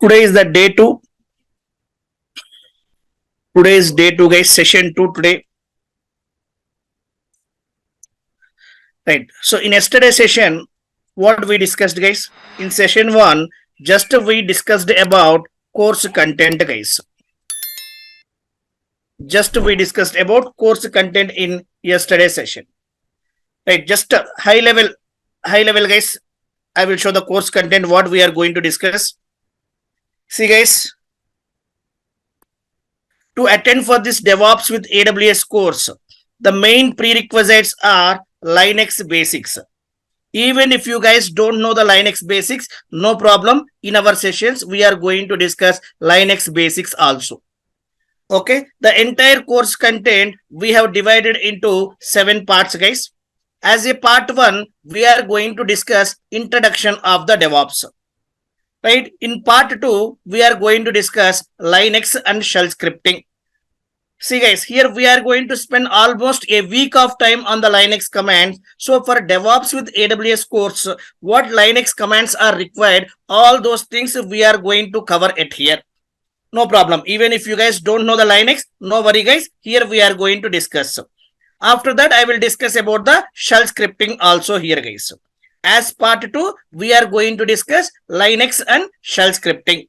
Today is the day 2. Today is day 2, guys. Session 2 today. Right. So in yesterday's session, what we discussed, guys? In session 1, just we discussed about course content, guys. Just we discussed about course content in yesterday's session. Right. Just high level, guys. I will show the course content, what we are going to discuss. See, guys, to attend for this DevOps with AWS course, the main prerequisites are Linux basics. Even if you guys don't know the Linux basics, no problem. In our sessions, we are going to discuss Linux basics also. Okay, the entire course content we have divided into 7 parts, guys. As a part 1, we are going to discuss introduction of the DevOps. Right, in part 2, we are going to discuss Linux and shell scripting. See, guys, here we are going to spend almost a week of time on the Linux commands. So for DevOps with AWS course, what Linux commands are required, all those things we are going to cover it here. No problem. Even if you guys don't know the Linux, no worry, guys. Here we are going to discuss. After that, I will discuss about the shell scripting also here, guys. As part 2, we are going to discuss Linux and shell scripting.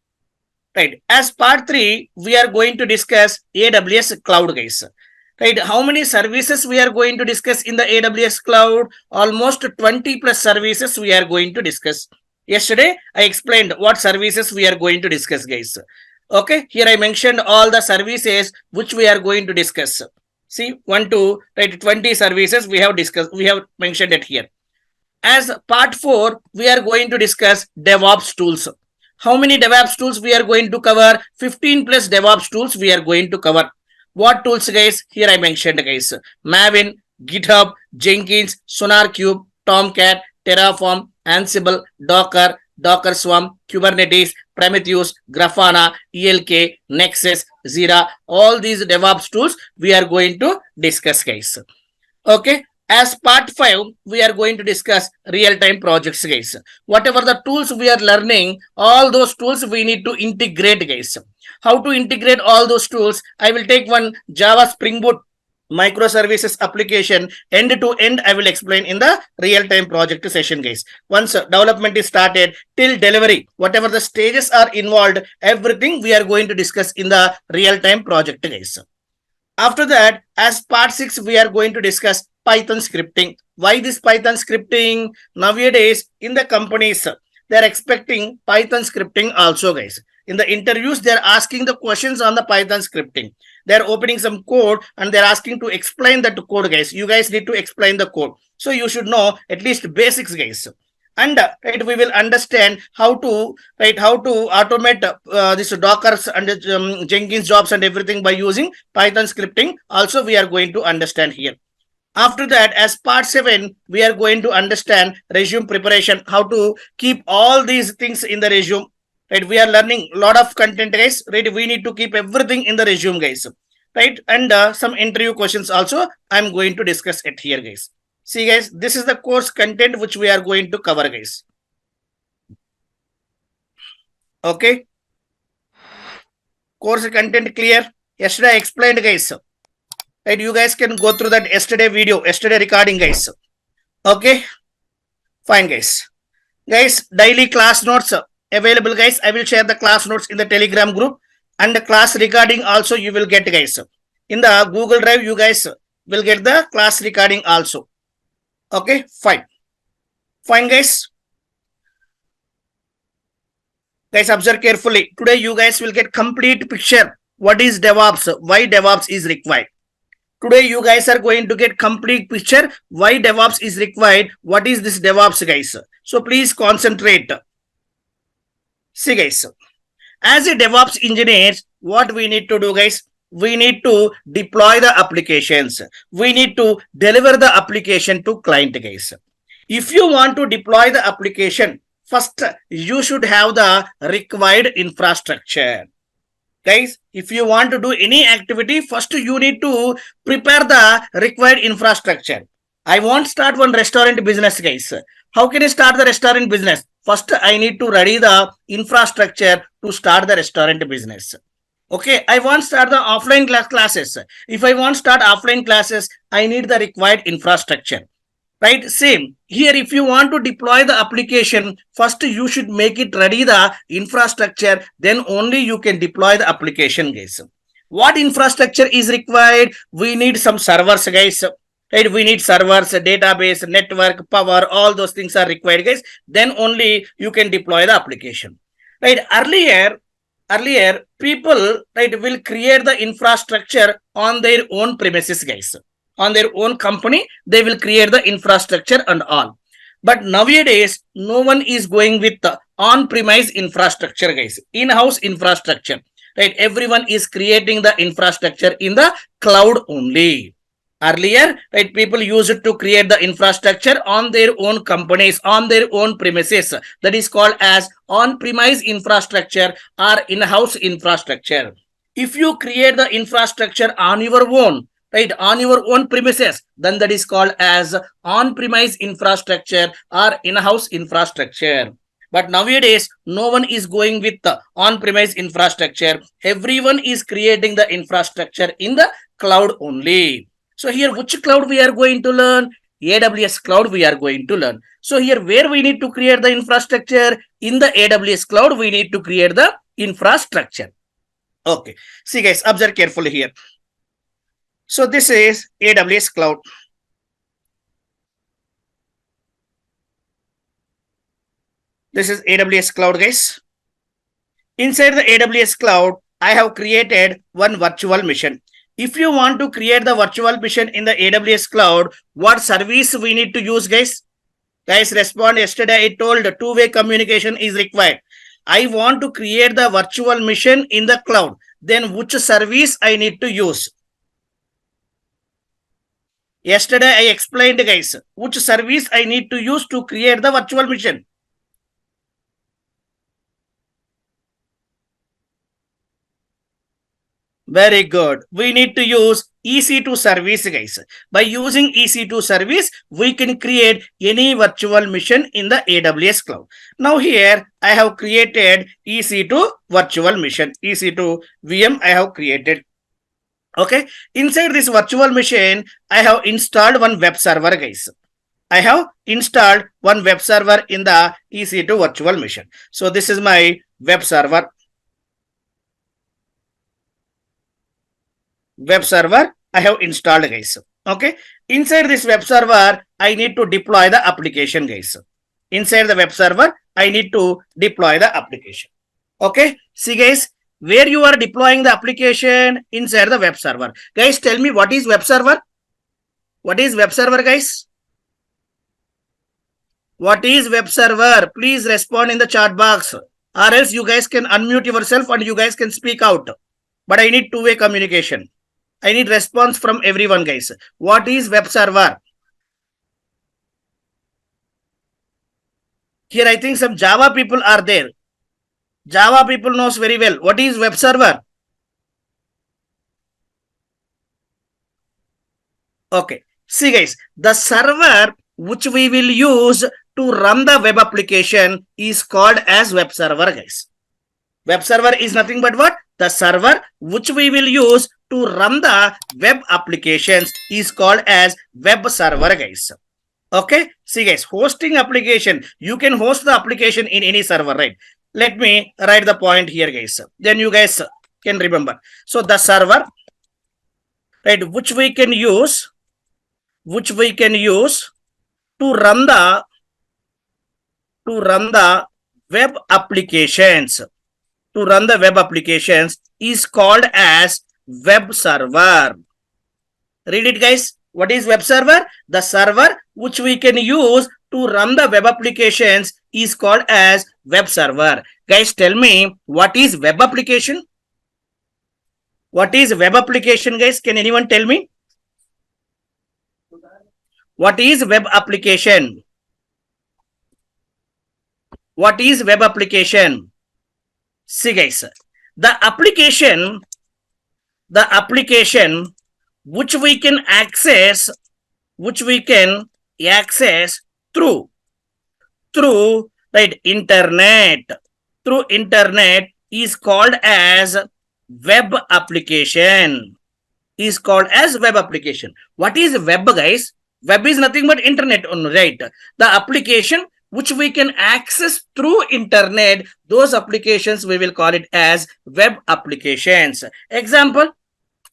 Right. As part 3, we are going to discuss AWS cloud, guys. Right. How many services we are going to discuss in the AWS cloud? Almost 20 plus services we are going to discuss. Yesterday, I explained what services we are going to discuss, guys. Okay. Here I mentioned all the services which we are going to discuss. See, 1, 2, right, 20 services we have discussed. We have mentioned it here. As part 4, we are going to discuss DevOps tools. How many DevOps tools we are going to cover? 15 plus DevOps tools we are going to cover. What tools, guys? Here I mentioned, guys. Maven, GitHub, Jenkins, SonarQube, Tomcat, Terraform, Ansible, Docker, Docker Swarm, Kubernetes, Prometheus, Grafana, ELK, Nexus, Zira. All these DevOps tools we are going to discuss, guys. Okay. As part 5, we are going to discuss real-time projects, guys. Whatever the tools we are learning, all those tools we need to integrate, guys. How to integrate all those tools? I will take one Java Spring Boot microservices application end to end. I will explain in the real-time project session, guys. Once development is started till delivery, whatever the stages are involved, everything we are going to discuss in the real-time project, guys. After that, as part 6, we are going to discuss Python scripting. Why this Python scripting? Nowadays, in the companies, they are expecting Python scripting also, guys. In the interviews, they are asking the questions on the Python scripting. They are opening some code and they are asking to explain that code, guys. You guys need to explain the code. So you should know at least basics, guys. And right, we will understand how to automate this Dockers and Jenkins jobs and everything by using Python scripting. Also, we are going to understand here. After that, as part 7, we are going to understand resume preparation, how to keep all these things in the resume. Right, we are learning a lot of content, guys. Right, we need to keep everything in the resume, guys. Right, and some interview questions also I'm going to discuss it here, guys. See, guys, this is the course content which we are going to cover, guys. Okay. Course content clear? Yesterday I explained, guys. Right, you guys can go through that yesterday video, yesterday recording, guys. Okay. Fine, guys. Guys, daily class notes available, guys. I will share the class notes in the Telegram group and the class recording also you will get, guys. In the Google Drive, you guys will get the class recording also. Okay, fine. Fine, guys. Guys, observe carefully. Today, you guys will get complete picture. What is DevOps? Why DevOps is required? Today, you guys are going to get complete picture. Why DevOps is required? What is this DevOps, guys? So, please concentrate. See, guys. As a DevOps engineer, what we need to do, guys? We need to deploy the applications. We need to deliver the application to client, guys. If you want to deploy the application, first you should have the required infrastructure. Guys, if you want to do any activity, first you need to prepare the required infrastructure. I want to start one restaurant business, guys. How can I start the restaurant business? first I need to ready the infrastructure to start the restaurant business. Okay, I want to start the offline classes. If I want to start offline classes, I need the required infrastructure. Right, same here. If you want to deploy the application, first you should make it ready the infrastructure, then only you can deploy the application, guys. What infrastructure is required? We need some servers, guys. Right, we need servers, database, network, power, all those things are required, guys. Then only you can deploy the application. Right, earlier people, right, will create the infrastructure on their own premises, guys. On their own company, they will create the infrastructure and all. But nowadays, no one is going with the on-premise infrastructure, guys. In-house infrastructure, right? Everyone is creating the infrastructure in the cloud only. Earlier, right, people used to create the infrastructure on their own companies, on their own premises. That is called as on-premise infrastructure or in-house infrastructure. If you create the infrastructure on your own, right, on your own premises, then that is called as on-premise infrastructure or in-house infrastructure. But nowadays, no one is going with the on-premise infrastructure. Everyone is creating the infrastructure in the cloud only. So here, which cloud we are going to learn? AWS cloud we are going to learn. So here, where we need to create the infrastructure? In the AWS cloud, we need to create the infrastructure. Okay. See guys, observe carefully here. So this is AWS cloud. This is AWS cloud, guys. Inside the AWS cloud, I have created one virtual machine. If you want to create the virtual machine in the AWS cloud, what service we need to use, guys? Guys, respond. Yesterday I told two-way communication is required. I want to create the virtual machine in the cloud. Then which service I need to use? Yesterday I explained, guys, which service I need to use to create the virtual machine. Very good. We need to use EC2 service, guys. By using EC2 service, we can create any virtual machine in the AWS cloud. Now here, I have created EC2 virtual machine. EC2 VM I have created. Okay. Inside this virtual machine, I have installed one web server, guys. I have installed one web server in the EC2 virtual machine. So this is my web server. Web server I have installed, guys. Okay. Inside this web server, I need to deploy the application, guys. Inside the web server, I need to deploy the application. Okay. See, guys, where you are deploying the application? Inside the web server. Guys, tell me what is web server? What is web server, guys? What is web server? Please respond in the chat box, or else you guys can unmute yourself and you guys can speak out. But I need two-way communication. I need response from everyone, guys. What is web server? Here, I think some Java people are there. Java people knows very well. What is web server? Okay. See, guys, the server which we will use to run the web application is called as web server, guys. Web server is nothing but what? The server which we will use to run the web applications is called as web server, guys. Okay. See, guys, hosting application. You can host the application in any server, right? Let me write the point here, guys. Then you guys can remember. So the server, right, which we can use to run the web applications. To run the web applications is called as web server. Read it, guys. What is web server? The server which we can use to run the web applications is called as web server. Guys, tell me, what is web application? What is web application, guys? Can anyone tell me? What is web application? What is web application? See, guys, the application which we can access through right? Internet. Through internet is called as web application. Is called as web application. What is web, guys? Web is nothing but internet only, right? The application which we can access through internet, those applications we will call it as web applications. Example,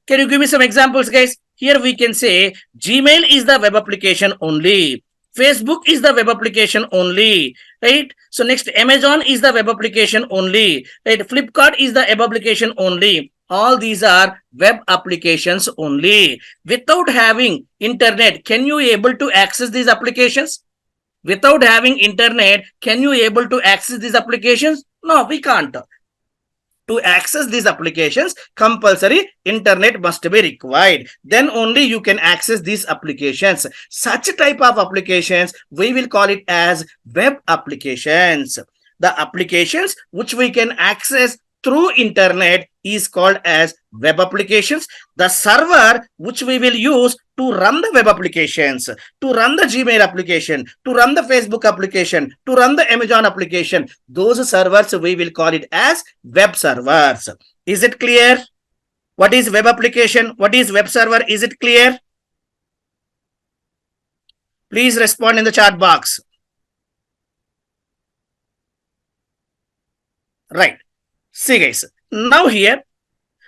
can you give me some examples, guys? Here we can say Gmail is the web application only. Facebook is the web application only, right? So next, Amazon is the web application only, right? Flipkart is the web application only. All these are web applications only. Without having internet, can you able to access these applications? Without having internet, can you able to access these applications? No, we can't. To access these applications, compulsory internet must be required. Then only you can access these applications. Such type of applications, we will call it as web applications. The applications which we can access through internet is called as web applications. The server which we will use to run the web applications, to run the Gmail application, to run the Facebook application, to run the Amazon application, those servers we will call it as web servers. Is it clear? What is web application? What is web server? Is it clear? Please respond in the chat box. Right. See, guys, now here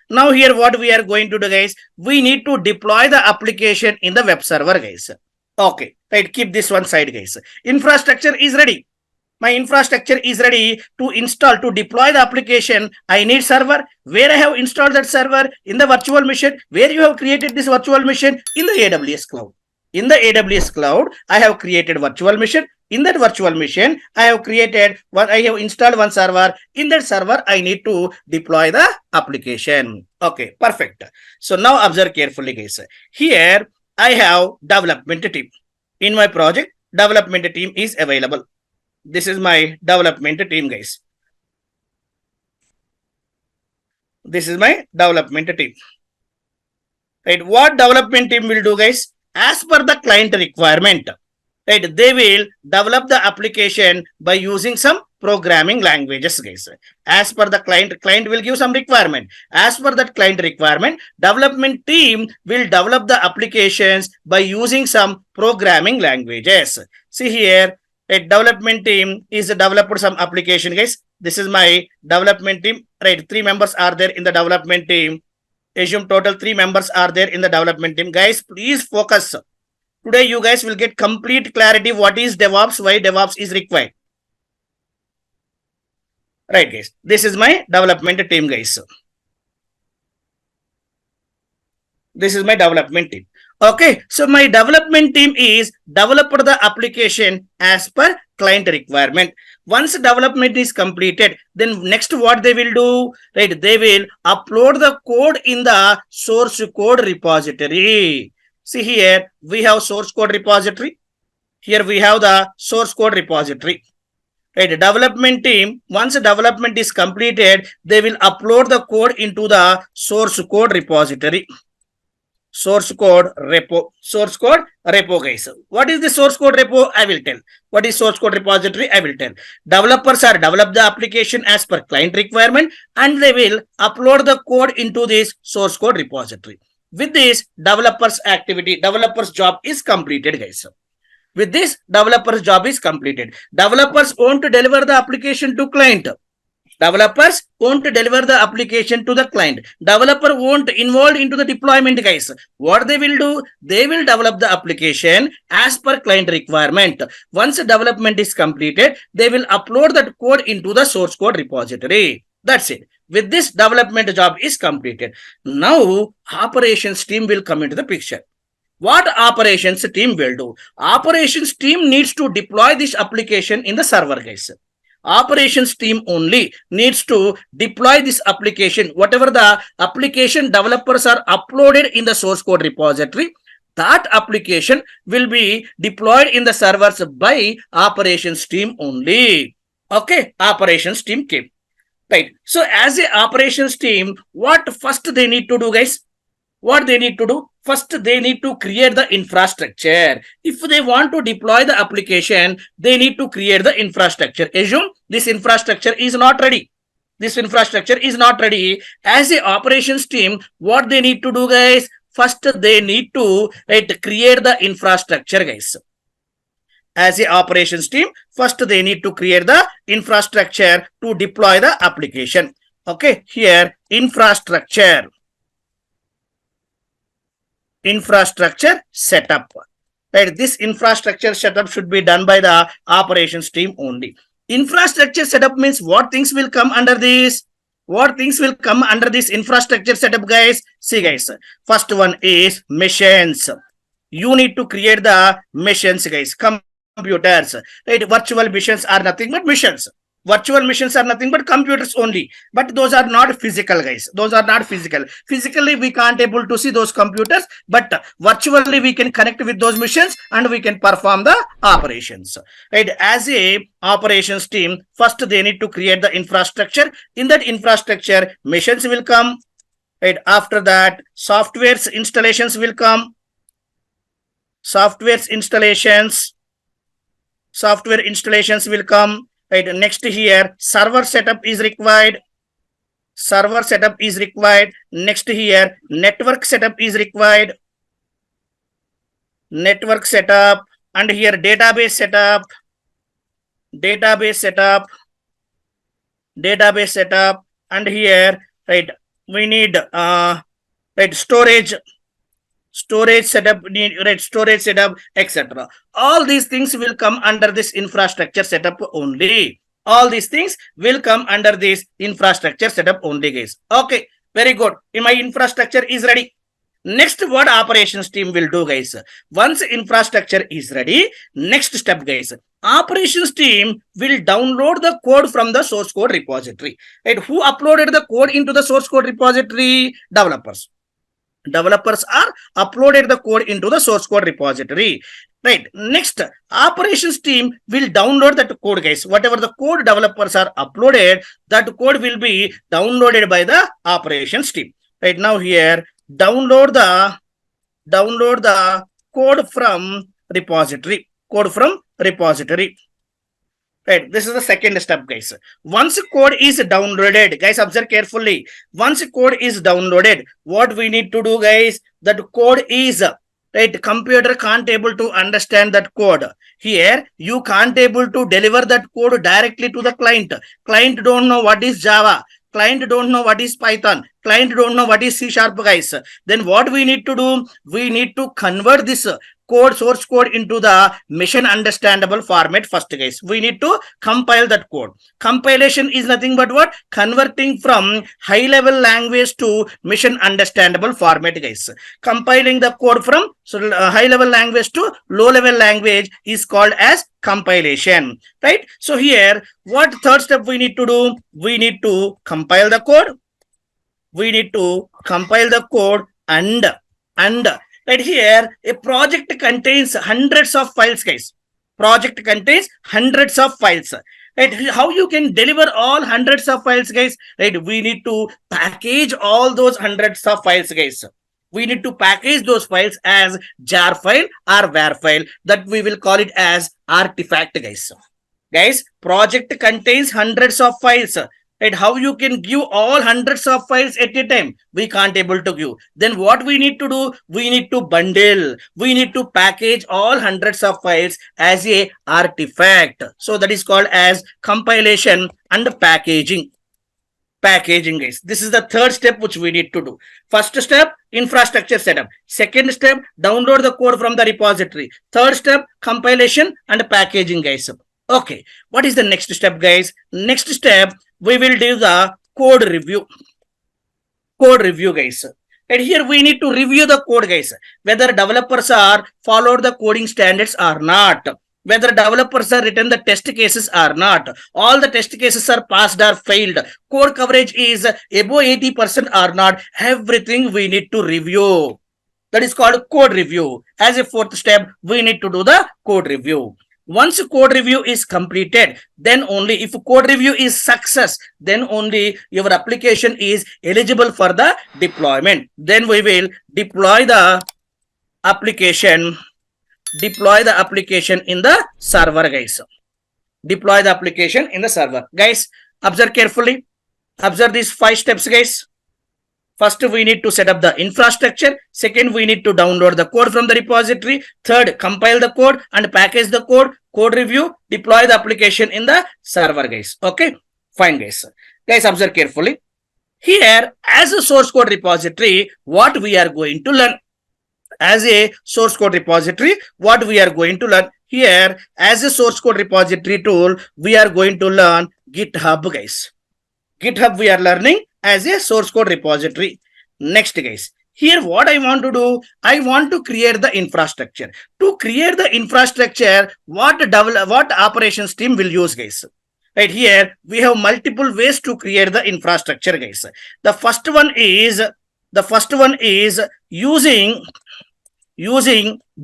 what we are going to do, guys, we need to deploy the application in the web server, guys. Okay, right, keep this one side, guys. Infrastructure is ready. My infrastructure is ready to install, to deploy the application. I need server. Where I have installed that server? In the virtual machine. Where you have created this virtual machine? In the AWS cloud. In the AWS cloud, I have created virtual machine. In that virtual machine, I have installed one server. In that server, I need to deploy the application. Okay, perfect. So now observe carefully, guys. Here, I have development team. In my project, development team is available. This is my development team, guys. This is my development team. Right, what development team will do, guys? As per the client requirement, right, they will develop the application by using some programming languages, guys. As per the client will give some requirement. As per that client requirement, development team will develop the applications by using some programming languages. See here, a development team is developed some application, guys. This is my development team, right? 3 members are there in the development team. Assume total 3 members are there in the development team. Guys, please focus. Today, you guys will get complete clarity what is DevOps, why DevOps is required. Right, guys. This is my development team, guys. This is my development team. Okay, so my development team is developed the application as per client requirement. Once development is completed, then next what they will do, right? They will upload the code in the source code repository. See here, we have source code repository. Here we have the source code repository. Right, development team, once development is completed, they will upload the code into the source code repository. Source code repo, guys. What is the source code repo? I will tell. What is source code repository? I will tell. Developers are develop the application as per client requirement and they will upload the code into this source code repository. With this, developers job is completed, guys. With this, developers job is completed. Developers want to deliver the application to client. Developers won't deliver the application to the client. Developer won't involve into the deployment, guys. What they will do, they will develop the application as per client requirement. Once development is completed, they will upload that code into the source code repository. That's it. With this, development job is completed. Now, operations team will come into the picture. What operations team will do? Operations team needs to deploy this application in the server, guys. Operations team only needs to deploy this application. Whatever the application developers are uploaded in the source code repository, that application will be deployed in the servers by operations team only. Okay, operations team came. Right. So as a operations team, what first they need to do, guys? What they need to do? First, they need to create the infrastructure. If they want to deploy the application, they need to create the infrastructure. Assume this infrastructure is not ready. This infrastructure is not ready. As a operations team, what they need to do, guys? First, they need to create the infrastructure, guys. As a operations team, first they need to create the infrastructure to deploy the application. Okay, here infrastructure setup. Right, this infrastructure setup should be done by the operations team only. Infrastructure setup means what things will come under this? What things will come under this infrastructure setup, guys? See, guys, first one is machines. You need to create the machines, guys. Computers, right? Virtual machines are nothing but machines. Virtual machines are nothing but computers only, but those are not physical, guys. Those are not physical. Physically we can't able to see those computers, but virtually we can connect with those machines and we can perform the operations, right? As a operations team, first they need to create the infrastructure. In that infrastructure, machines will come, right? After that, software installations will come. Software installations will come. Right, next here server setup is required. Next here network setup is required. And here database setup. And here, right, we need storage setup, etc. All these things will come under this infrastructure setup only. Guys. Okay, very good. My infrastructure is ready. Next, what operations team will do, guys? Once infrastructure is ready, next step, guys, operations team will download the code from the source code repository. Right? Who uploaded the code into the source code repository? Developers are uploaded the code into the source code repository. Right. Next, operations team will download that code, guys. Whatever the code developers are uploaded, that code will be downloaded by the operations team. Right now here, download the code from repository. Right, this is the second step, guys. Once code is downloaded, guys, observe carefully. Once code is downloaded, what we need to do, guys? That code is, right, computer can't able to understand that code. Here, you can't able to deliver that code directly to the client. Client don't know what is Java. Client don't know what is Python. Client don't know what is C#, guys. Then what we need to do? We need to convert this source code into the machine understandable format first, guys. We need to compile that code. Compilation is nothing but what? Converting from high level language to machine understandable format, guys. Compiling the code from high level language to low level language is called as compilation, right? So here, what third step we need to do? We need to compile the code. And right here, a project contains hundreds of files, guys. Right? How you can deliver all hundreds of files, guys? Right? We need to package all those hundreds of files, guys. We need to package those files as jar file or var file. That we will call it as artifact, guys. Guys, project contains hundreds of files. Right? How you can give all hundreds of files at a time? We can't able to give. Then what we need to do? We need to bundle. We need to package all hundreds of files as a artifact. So that is called as compilation and packaging. Guys. This is the third step which we need to do. First step, infrastructure setup. Second step, download the code from the repository. Third step, compilation and packaging, guys. Okay, what is the next step, guys? Next step, we will do the code review, guys. And here we need to review the code, guys, whether developers are followed the coding standards or not, whether developers are written the test cases or not, all the test cases are passed or failed, code coverage is above 80% or not. Everything we need to review. That is called code review. As a fourth step, we need to do the code review. Once code review is completed, then only if code review is success, then only your application is eligible for the deployment. Then we will deploy the application, deploy the application in the server, guys. Deploy the application in the server. Guys, observe carefully. Observe these 5 steps, guys. First, we need to set up the infrastructure. Second, we need to download the code from the repository. Third, compile the code and package the code. Code review, deploy the application in the server, guys. Okay, fine, guys. Guys, observe carefully. Here, as a source code repository, what we are going to learn? As a source code repository, what we are going to learn? Here, as a source code repository tool, we are going to learn GitHub, guys. GitHub we are learning as a source code repository. Next, guys, here what I want to do, I want to create the infrastructure. To create the infrastructure, what operations team will use, guys? Right here, we have multiple ways to create the infrastructure, guys. The first one is using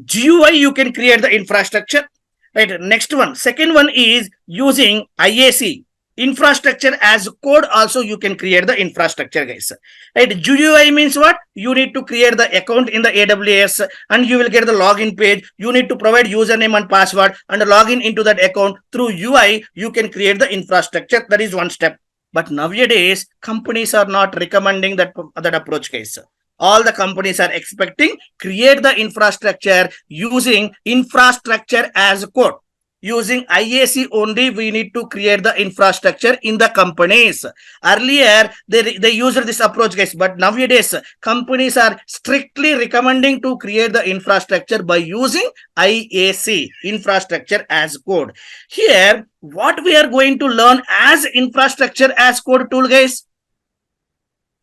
GUI. You can create the infrastructure. Right. Next one, second one is using IAC. Infrastructure as code, also you can create the infrastructure, guys. Right, GUI means what? You need to create the account in the AWS and you will get the login page. You need to provide username and password and login into that account. Through UI, you can create the infrastructure. That is one step. But nowadays, companies are not recommending that approach, guys. All the companies are expecting create the infrastructure using infrastructure as code. Using IAC only, we need to create the infrastructure in the companies. Earlier, they used this approach, guys. But nowadays, companies are strictly recommending to create the infrastructure by using IAC, infrastructure as code. Here, what we are going to learn as infrastructure as code tool, guys?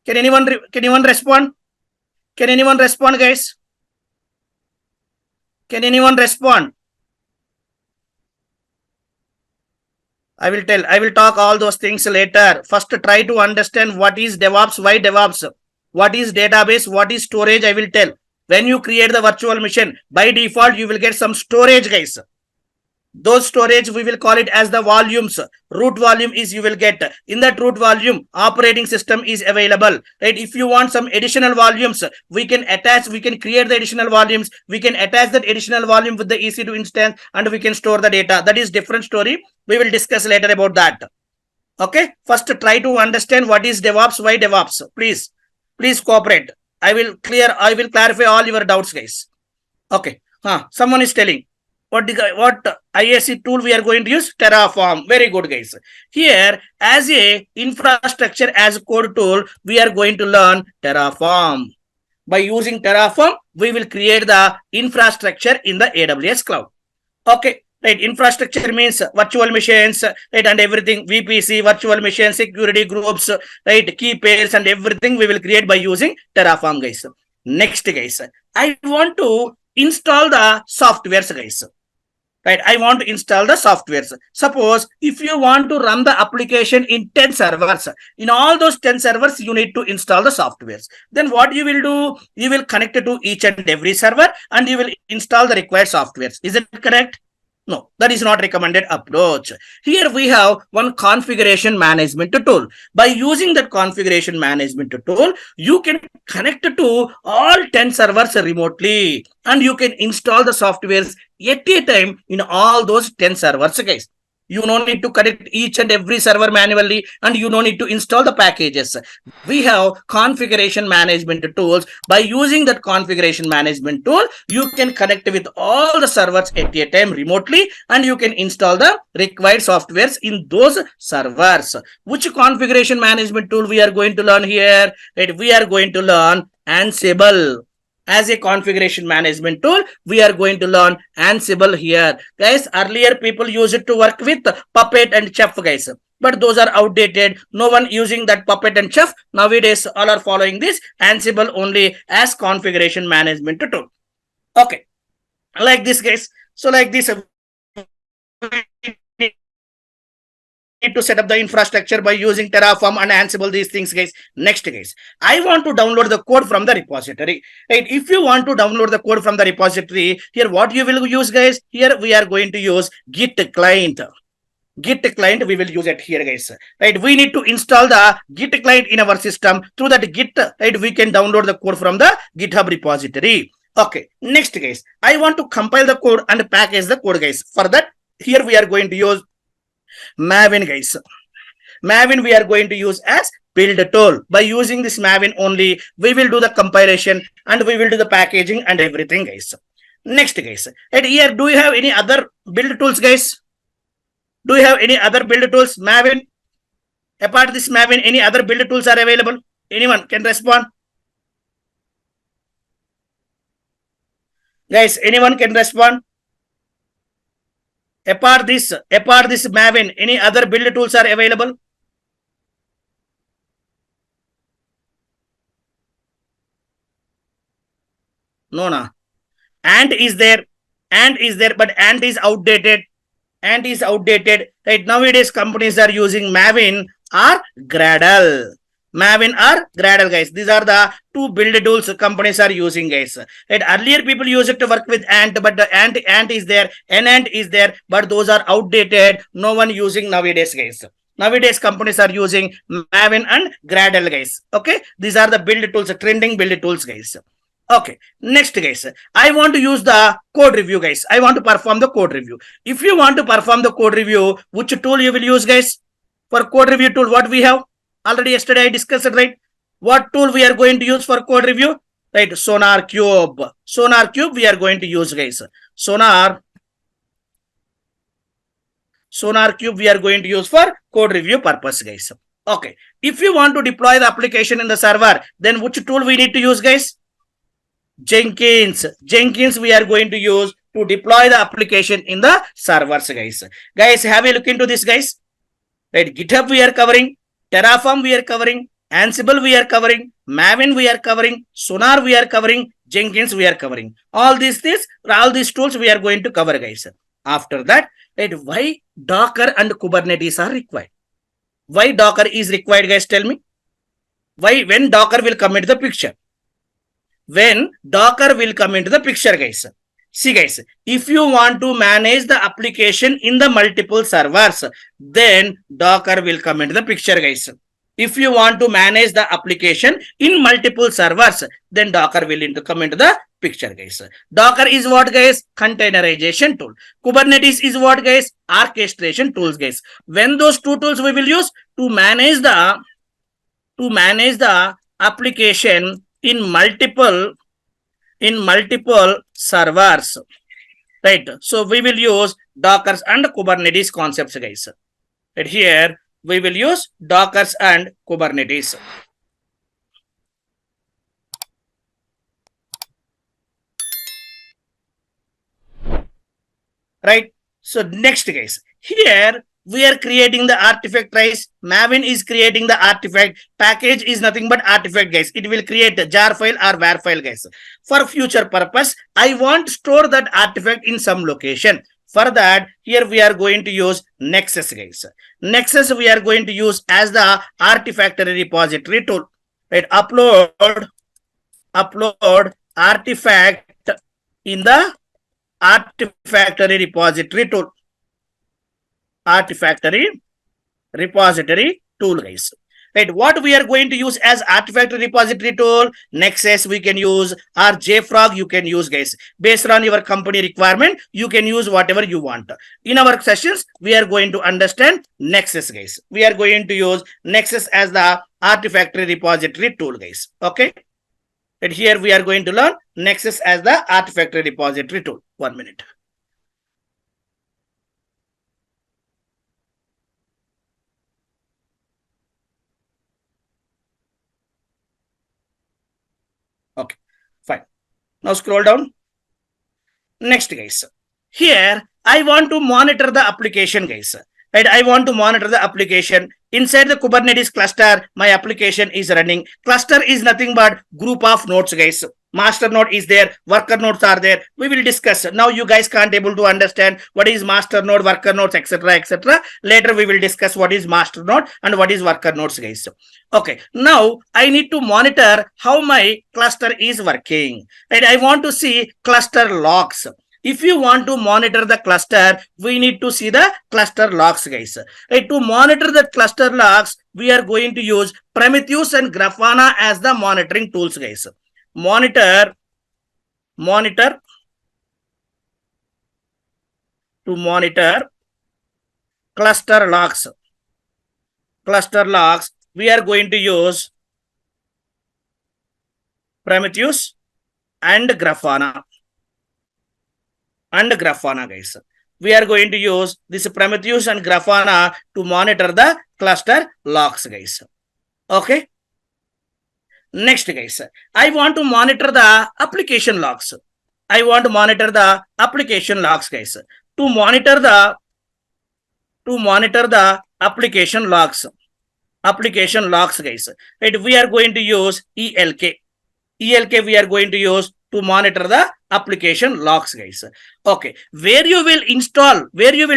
Can anyone respond? Can anyone respond, guys? Can anyone respond? I will talk all those things later. First, try to understand what is DevOps, why DevOps, what is database, what is storage, I will tell. When you create the virtual machine, by default, you will get some storage, guys. Those storage, we will call it as the volumes. Root volume is you will get. In that root volume, operating system is available. Right? If you want some additional volumes, we can create the additional volumes. We can attach that additional volume with the EC2 instance and we can store the data. That is different story. We will discuss later about that. Okay. First, try to understand what is DevOps, why DevOps. Please cooperate. I will clarify all your doubts, guys. Okay. Someone is telling. What IAC tool we are going to use? Terraform. Very good, guys. Here, as a infrastructure as code tool, we are going to learn Terraform. By using Terraform, we will create the infrastructure in the AWS cloud. Okay. Right, infrastructure means virtual machines, right, and everything, VPC, virtual machine, security groups, right, key pairs and everything we will create by using Terraform, guys. Next, guys, I want to install the softwares, guys. Right, I want to install the softwares. Suppose if you want to run the application in 10 servers, in all those 10 servers, you need to install the softwares. Then what you will do? You will connect it to each and every server and you will install the required softwares. Is it correct? No, that is not recommended approach. Here we have one configuration management tool. By using that configuration management tool, you can connect to all 10 servers remotely and you can install the softwares at a time in all those 10 servers, guys. You don't need to connect each and every server manually and you don't need to install the packages. We have configuration management tools. By using that configuration management tool, you can connect with all the servers at a time remotely and you can install the required softwares in those servers. Which configuration management tool we are going to learn here? Right, we are going to learn Ansible. As a configuration management tool, we are going to learn Ansible here. Guys, earlier people used it to work with Puppet and Chef, guys. But those are outdated. No one using that Puppet and Chef. Nowadays, all are following this Ansible only as configuration management tool. Okay. Like this, guys. So like this, need to set up the infrastructure by using Terraform and Ansible, these things, guys. Next, guys, I want to download the code from the repository. Right? If you want to download the code from the repository, here what you will use, guys? Here we are going to use Git client. Git client we will use it here, guys. Right? We need to install the Git client in our system. Through that Git, right, we can download the code from the GitHub repository. Okay, next guys, I want to compile the code and package the code guys. For that, here we are going to use Maven guys. Maven we are going to use as build tool. By using this Maven only, we will do the compilation and we will do the packaging and everything guys. Next guys, and here do you have any other build tools guys? Do you have any other build tools? Maven, apart this Maven, any other build tools are available? Anyone can respond? Guys, anyone can respond? Apart this Maven, any other build tools are available? No, no. Ant is there, but Ant is outdated. Right nowadays, companies are using Maven or Gradle. Guys. These are the two build tools companies are using, guys. Right? Earlier, people used to work with Ant, but the Ant is there, Ant is there, but those are outdated. No one using nowadays, guys. Nowadays, companies are using Maven and Gradle, guys. Okay, these are the build tools, trending build tools, guys. Okay, next guys, I want to use the code review guys. I want to perform the code review. If you want to perform the code review, which tool you will use guys? For code review tool, what we have? Already yesterday I discussed it, right? What tool we are going to use for code review? Right, Sonar Cube. Sonar Cube we are going to use guys. Sonar Cube we are going to use for code review purpose guys. Okay, if you want to deploy the application in the server, then which tool we need to use guys? Jenkins we are going to use to deploy the application in the servers guys. Guys, have a look into this guys. Right, GitHub we are covering, Terraform we are covering, Ansible we are covering, Maven we are covering, Sonar we are covering, Jenkins we are covering. All these tools we are going to cover guys. After that, right, why Docker and Kubernetes are required? Why Docker is required guys? Tell me. Why? When Docker will come into the picture? When Docker will come into the picture guys. See guys, if you want to manage the application in the multiple servers, then Docker will come into the picture guys. If you want to manage the application in multiple servers, then Docker will come into the picture guys. Docker is what guys? Containerization tool. Kubernetes is what guys? Orchestration tools guys. When those two tools we will use to manage the application in multiple servers, right? So we will use Dockers and Kubernetes concepts guys. Right here we will use Dockers and Kubernetes. Right, so next guys, here we are creating the artifact guys. Maven is creating the artifact. Package is nothing but artifact guys. It will create a jar file or var file guys. For future purpose, I want to store that artifact in some location. For that, here we are going to use Nexus guys. Nexus we are going to use as the artifactory repository tool. Right, upload artifact in the artifactory repository tool. Artifactory repository tool guys. Right, what we are going to use as artifactory repository tool? Nexus we can use, or JFrog you can use guys. Based on your company requirement, you can use whatever you want. In our sessions, we are going to understand Nexus guys. We are going to use Nexus as the artifactory repository tool guys. Okay, and here we are going to learn Nexus as the artifactory repository tool. 1 minute. Okay, fine. Now scroll down. Next guys, here I want to monitor the application guys. Right, I want to monitor the application inside the Kubernetes cluster. My application is running. Cluster is nothing but group of nodes guys. Master node is there, worker nodes are there. We will discuss. Now you guys can't able to understand what is master node, worker nodes, etc, etc. Later we will discuss what is master node and what is worker nodes guys. Okay, now I need to monitor how my cluster is working. Right, I want to see cluster logs. If you want to monitor the cluster, we need to see the cluster logs guys. Right, to monitor the cluster logs, we are going to use Prometheus and Grafana as the monitoring tools guys. Monitor monitor cluster logs. We are going to use Prometheus and Grafana. Guys. We are going to use this Prometheus and Grafana to monitor the cluster logs, guys. Okay. Next, guys, I want to monitor the application logs. guys. To monitor the application logs, guys. Right, we are going to use ELK. We are going to use to monitor the application logs, guys. Okay, where you will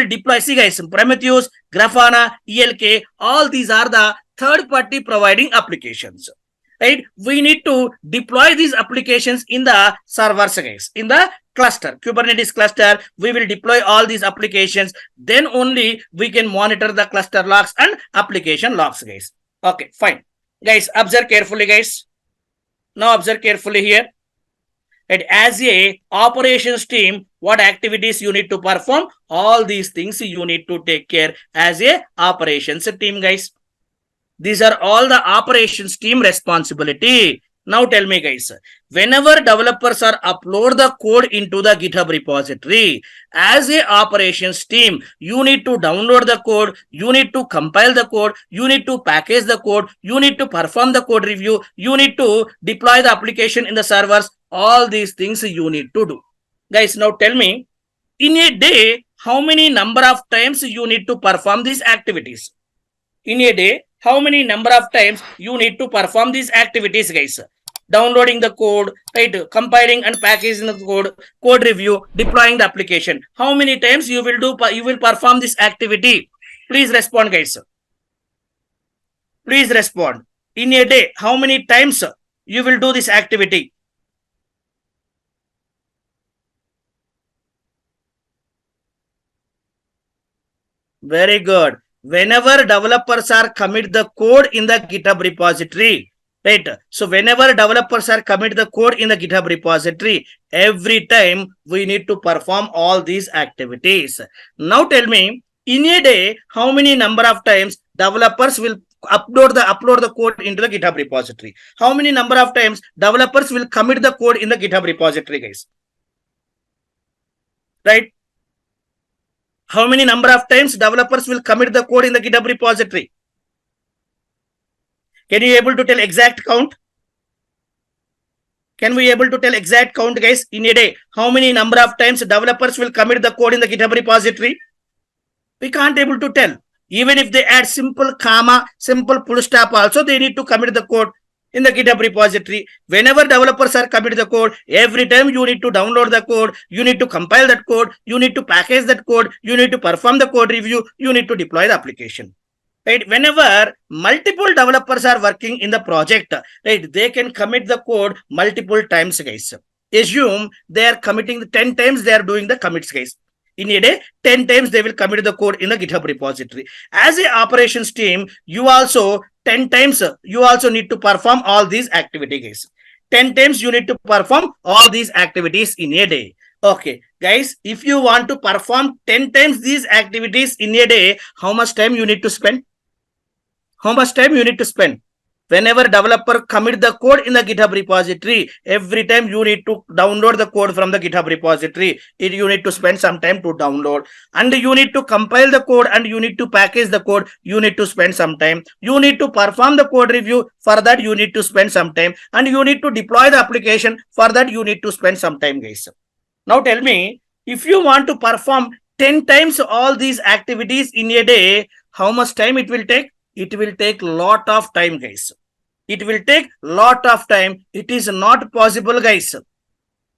deploy, see guys, Prometheus, Grafana, ELK, all these are the third party providing applications. Right, we need to deploy these applications in the servers, guys, in the cluster, Kubernetes cluster. We will deploy all these applications, then only we can monitor the cluster logs and application logs, guys. Okay, fine, guys, observe carefully, guys. Now observe carefully here. And as a operations team, what activities you need to perform? All these things you need to take care as a operations team, guys. These are all the operations team responsibility. Now tell me, guys, whenever developers are upload the code into the GitHub repository, as a operations team, you need to download the code, you need to compile the code, you need to package the code, you need to perform the code review, you need to deploy the application in the servers. All these things you need to do. Guys, now tell me, in a day, how many number of times you need to perform these activities? In a day, how many number of times you need to perform these activities, guys? Downloading the code, right? Compiling and packaging the code review, deploying the application. How many times you will perform this activity? Please respond, guys. Please respond. In a day, how many times you will do this activity? Very good. Whenever developers are commit the code in the GitHub repository, right? So whenever developers are commit the code in the GitHub repository, every time we need to perform all these activities. Now tell me, in a day, how many number of times developers will upload the code into the GitHub repository? How many number of times developers will commit the code in the GitHub repository, guys? Right? How many number of times developers will commit the code in the GitHub repository? Can you able to tell exact count? Can we able to tell exact count, guys, in a day? How many number of times developers will commit the code in the GitHub repository? We can't able to tell. Even if they add simple comma, simple full stop also, they need to commit the code in the GitHub repository. Whenever developers are commit the code, every time you need to download the code, you need to compile that code, you need to package that code, you need to perform the code review, you need to deploy the application. Right? Whenever multiple developers are working in the project, right, they can commit the code multiple times, guys. Assume they are committing 10 times, they are doing the commits, guys. In a day, 10 times they will commit the code in the GitHub repository. As a operations team, you also 10 times you also need to perform all these activities. 10 times you need to perform all these activities in a day. Okay, guys, if you want to perform 10 times these activities in a day, how much time you need to spend? How much time you need to spend? Whenever developer commit the code in the GitHub repository, every time you need to download the code from the GitHub repository, you need to spend some time to download, and you need to compile the code, and you need to package the code, you need to spend some time, you need to perform the code review, for that you need to spend some time, and you need to deploy the application, for that you need to spend some time, guys. Now tell me, if you want to perform 10 times all these activities in a day, how much time it will take? It will take lot of time, guys. It will take lot of time. It is not possible, guys.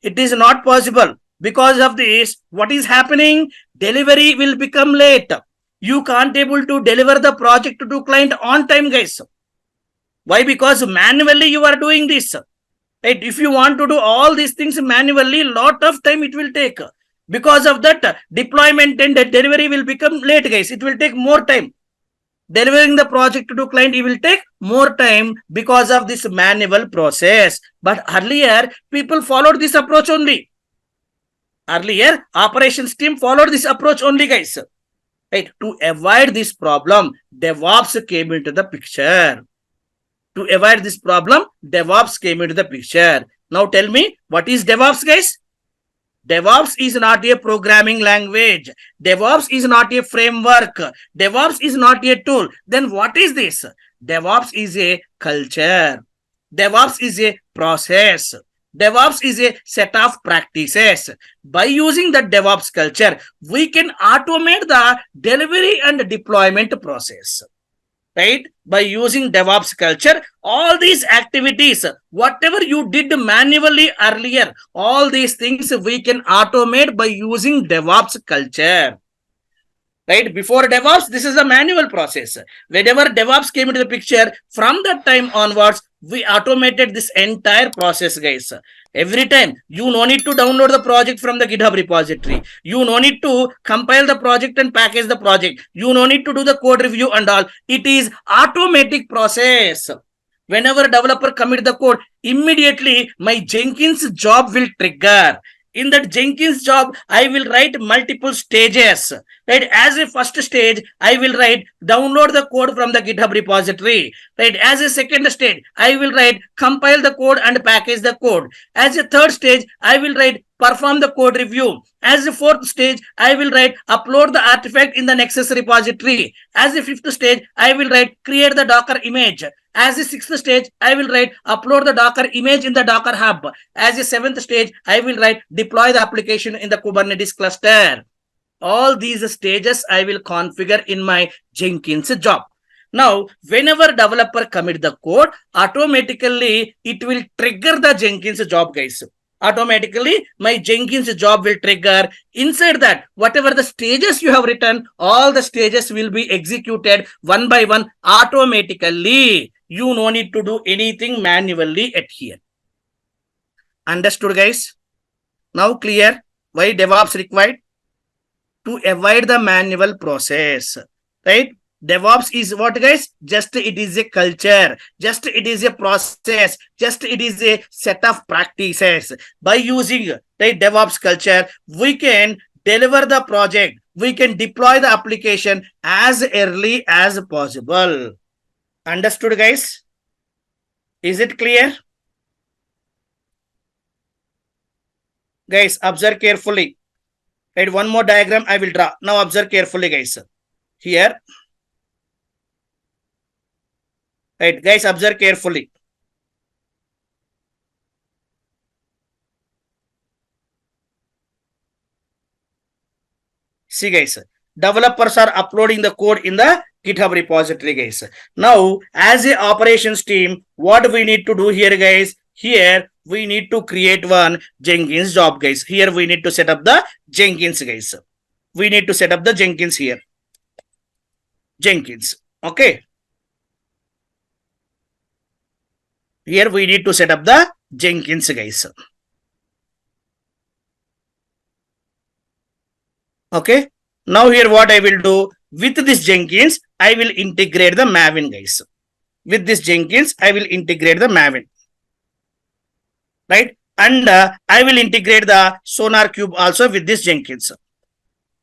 It is not possible. Because of this, what is happening? Delivery will become late. You can't able to deliver the project to client on time, guys. Why? Because manually you are doing this. Right? If you want to do all these things manually, lot of time it will take. Because of that, deployment and delivery will become late, guys. It will take more time. Delivering the project to client, it will take more time because of this manual process. But earlier, people followed this approach only. Earlier, operations team followed this approach only, guys. Right? To avoid this problem, DevOps came into the picture. To avoid this problem, DevOps came into the picture. Now tell me, what is DevOps, guys? DevOps is not a programming language. DevOps is not a framework. DevOps is not a tool. Then what is this? DevOps is a culture. DevOps is a process. DevOps is a set of practices. By using the DevOps culture, we can automate the delivery and deployment process. Right? By using DevOps culture, all these activities, whatever you did manually earlier, all these things we can automate by using DevOps culture. Right? Before DevOps, this is a manual process. Whenever DevOps came into the picture, from that time onwards, we automated this entire process, guys. Every time, you no need to download the project from the GitHub repository. You no need to compile the project and package the project. You no need to do the code review and all. It is automatic process. Whenever developer commit the code, immediately my Jenkins job will trigger. In that Jenkins job, I will write multiple stages. Right? As a first stage, I will write download the code from the GitHub repository. Right? As a second stage, I will write compile the code and package the code. As a third stage, I will write perform the code review. As a fourth stage, I will write upload the artifact in the Nexus repository. As a fifth stage, I will write create the Docker image. As a sixth stage, I will write upload the Docker image in the Docker Hub. As a seventh stage, I will write deploy the application in the Kubernetes cluster. All these stages I will configure in my Jenkins job. Now, whenever developer commit the code, automatically it will trigger the Jenkins job, guys. Automatically, my Jenkins job will trigger. Inside that, whatever the stages you have written, all the stages will be executed one by one automatically. You no need to do anything manually at here. Understood, guys? Now clear why DevOps required? To avoid the manual process, right? DevOps is what, guys? Just it is a culture. Just it is a process. Just it is a set of practices. By using the DevOps culture, we can deliver the project. We can deploy the application as early as possible. Understood, guys? Is it clear? Guys, observe carefully. Right, one more diagram I will draw. Now observe carefully, guys. Here. Right, guys, observe carefully. See, guys, developers are uploading the code in the GitHub repository, guys. Now, as a operations team, what we need to do here, guys? Here, we need to create one Jenkins job, guys. Here, we need to set up the Jenkins, guys. We need to set up the Jenkins here. Jenkins. Okay. Here, we need to set up the Jenkins, guys. Okay. Now, here, what I will do with this Jenkins, I will integrate the Maven, guys. With this Jenkins, I will integrate the Maven. Right? And I will integrate the Sonar Cube also with this Jenkins.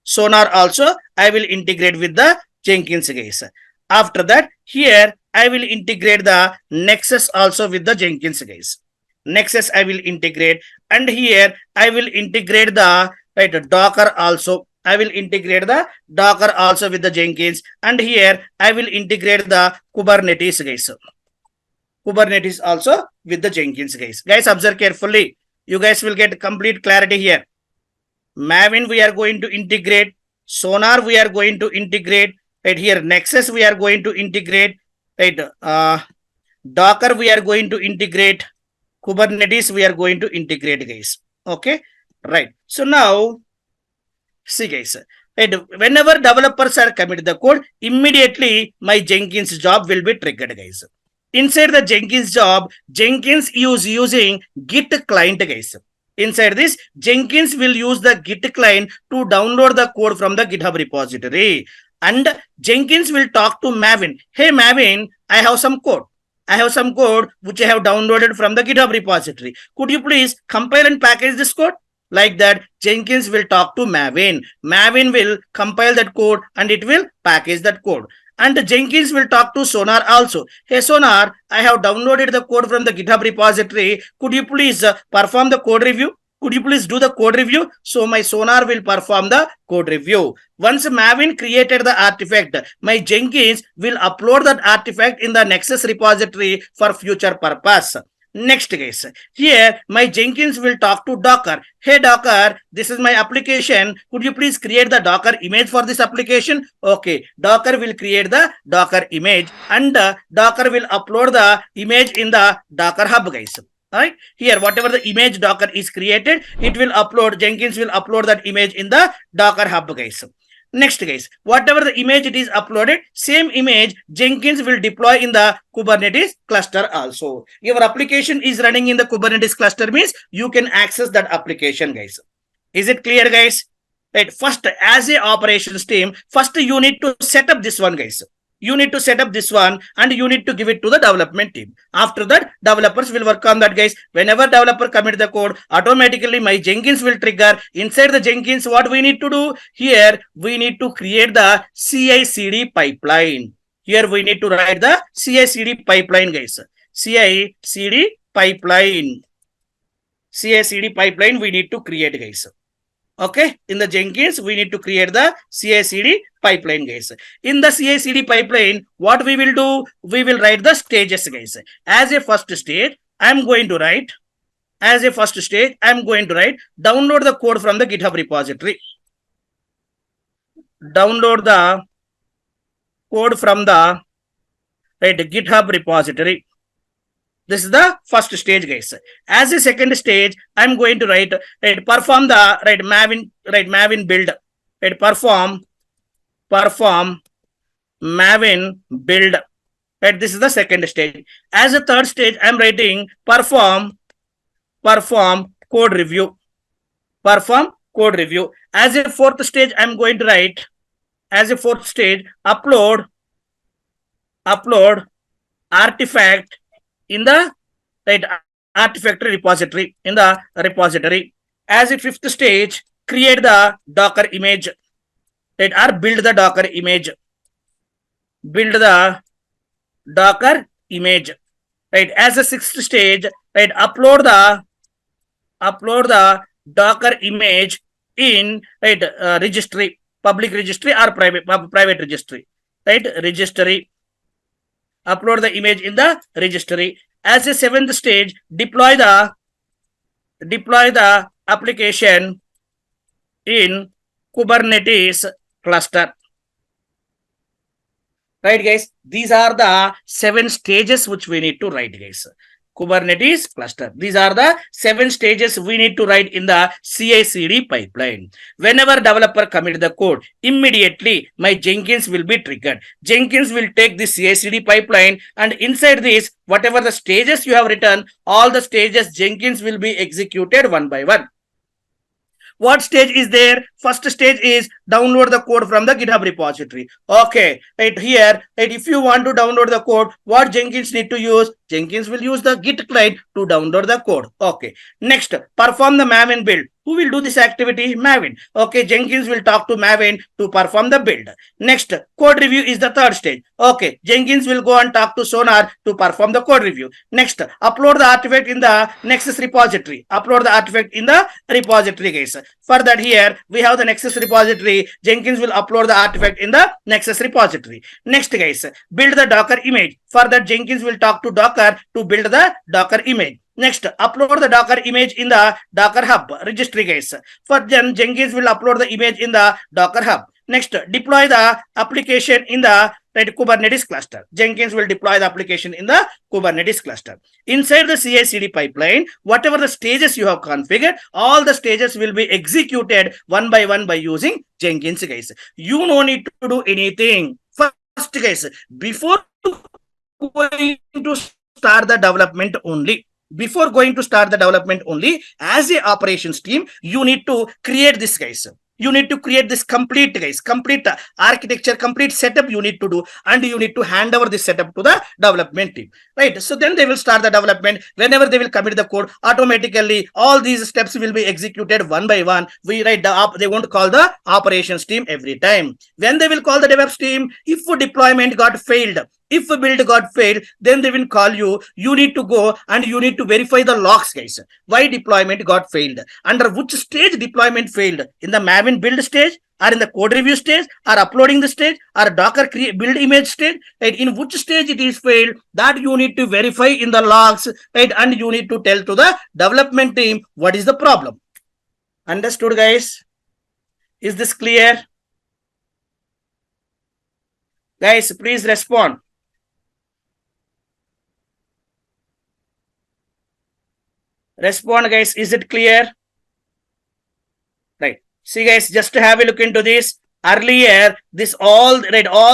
Sonar also I will integrate with the Jenkins, guys. After that, here I will integrate the Nexus also with the Jenkins, guys. Nexus I will integrate, and here I will integrate the Docker also. I will integrate the Docker also with the Jenkins, and here I will integrate the Kubernetes, guys. Kubernetes also with the Jenkins, guys. Guys, observe carefully. You guys will get complete clarity here. Maven we are going to integrate. Sonar we are going to integrate. Right here, Nexus we are going to integrate. Right, Docker we are going to integrate. Kubernetes we are going to integrate, guys. Okay, right. So now, see, guys. Right, whenever developers are commit the code, immediately my Jenkins job will be triggered, guys. Inside the Jenkins job, Jenkins is using Git client, guys. Inside this, Jenkins will use the Git client to download the code from the GitHub repository. And Jenkins will talk to Maven. Hey Maven, I have some code. I have some code which I have downloaded from the GitHub repository. Could you please compile and package this code? Like that, Jenkins will talk to Maven. Maven will compile that code and it will package that code. And Jenkins will talk to Sonar also. Hey Sonar, I have downloaded the code from the GitHub repository. Could you please perform the code review? Could you please do the code review? So my Sonar will perform the code review. Once Maven created the artifact, my Jenkins will upload that artifact in the Nexus repository for future purpose. Next case, here my Jenkins will talk to Docker. Hey Docker, this is my application. Could you please create the Docker image for this application? Okay, Docker will create the Docker image and Docker will upload the image in the Docker Hub, guys. Right here, whatever the image Docker is created, it will upload. Jenkins will upload that image in the Docker Hub, guys. Next, guys, whatever the image it is uploaded, same image Jenkins will deploy in the Kubernetes cluster also. Your application is running in the Kubernetes cluster means you can access that application, guys. Is it clear, guys? Right. First, as a operations team, first you need to set up this one, guys. You need to set up this one and you need to give it to the development team. After that, developers will work on that, guys. Whenever developer commit the code, automatically my Jenkins will trigger. Inside the Jenkins, what we need to do? Here, we need to create the CI/CD pipeline. Here, we need to write the CI/CD pipeline, guys. CI/CD pipeline. CI/CD pipeline we need to create, guys. Okay, in the Jenkins, we need to create the CI/CD pipeline, guys. In the CI/CD pipeline, what we will do? We will write the stages, guys. As a first stage, I'm going to write. As a first stage, I'm going to write. Download the code from the GitHub repository. Download the code from the GitHub repository. This is the first stage, guys. As a second stage, I'm going to write perform the Maven build. Perform Maven build. This is the second stage. As a third stage, I'm writing perform code review. Perform code review. As a fourth stage, I'm going to write. As a fourth stage, upload artifact in the artifact repository, in the repository. As a fifth stage, create the Docker image, or build the Docker image. Build the Docker image. As a sixth stage, upload the Docker image in registry, public registry or private registry. Registry. Upload the image in the registry. As a seventh stage, deploy the application in Kubernetes cluster. Right, guys? These are the 7 stages which we need to write, guys. Kubernetes cluster. These are the 7 stages we need to write in the CI/CD pipeline. Whenever developer commit the code, immediately my Jenkins will be triggered. Jenkins will take the CI/CD pipeline and inside this, whatever the stages you have written, all the stages Jenkins will be executed one by one. What stage is there? First stage is download the code from the GitHub repository. Okay, here, if you want to download the code, what Jenkins need to use? Jenkins will use the Git client to download the code. Okay, next, perform the Maven build. Who will do this activity? Maven. Okay, Jenkins will talk to Maven to perform the build. Next, code review is the third stage. Okay, Jenkins will go and talk to Sonar to perform the code review. Next, upload the artifact in the Nexus repository. Upload the artifact in the repository, guys. For that, here we have the Nexus repository. Jenkins will upload the artifact in the Nexus repository. Next, guys, build the Docker image. For that, Jenkins will talk to Docker to build the Docker image. Next, upload the Docker image in the Docker Hub registry, guys. For then, Jenkins will upload the image in the Docker Hub. Next, deploy the application in the Kubernetes cluster. Jenkins will deploy the application in the Kubernetes cluster. Inside the CI/CD pipeline, whatever the stages you have configured, all the stages will be executed one by one by using Jenkins, guys. You no need to do anything. First, guys, before going to start the development only. Before going to start the development only, as a operations team, you need to create this, guys. You need to create this complete, guys, complete architecture, complete setup you need to do, and you need to hand over this setup to the development team, right? So then they will start the development. Whenever they will commit the code, automatically all these steps will be executed one by one. We write they won't call the operations team every time. When they will call the DevOps team, if deployment got failed, if a build got failed, then they will call you. You need to go and you need to verify the logs, guys. Why deployment got failed? Under which stage deployment failed? In the Maven build stage, or in the code review stage, or uploading the stage, or Docker build image stage, right? In which stage it is failed, that you need to verify in the logs, right? And you need to tell to the development team what is the problem. Understood, guys? Is this clear? Guys, please respond. Respond, guys. Is it clear? Right. See, guys, just to have a look into this. Earlier, this all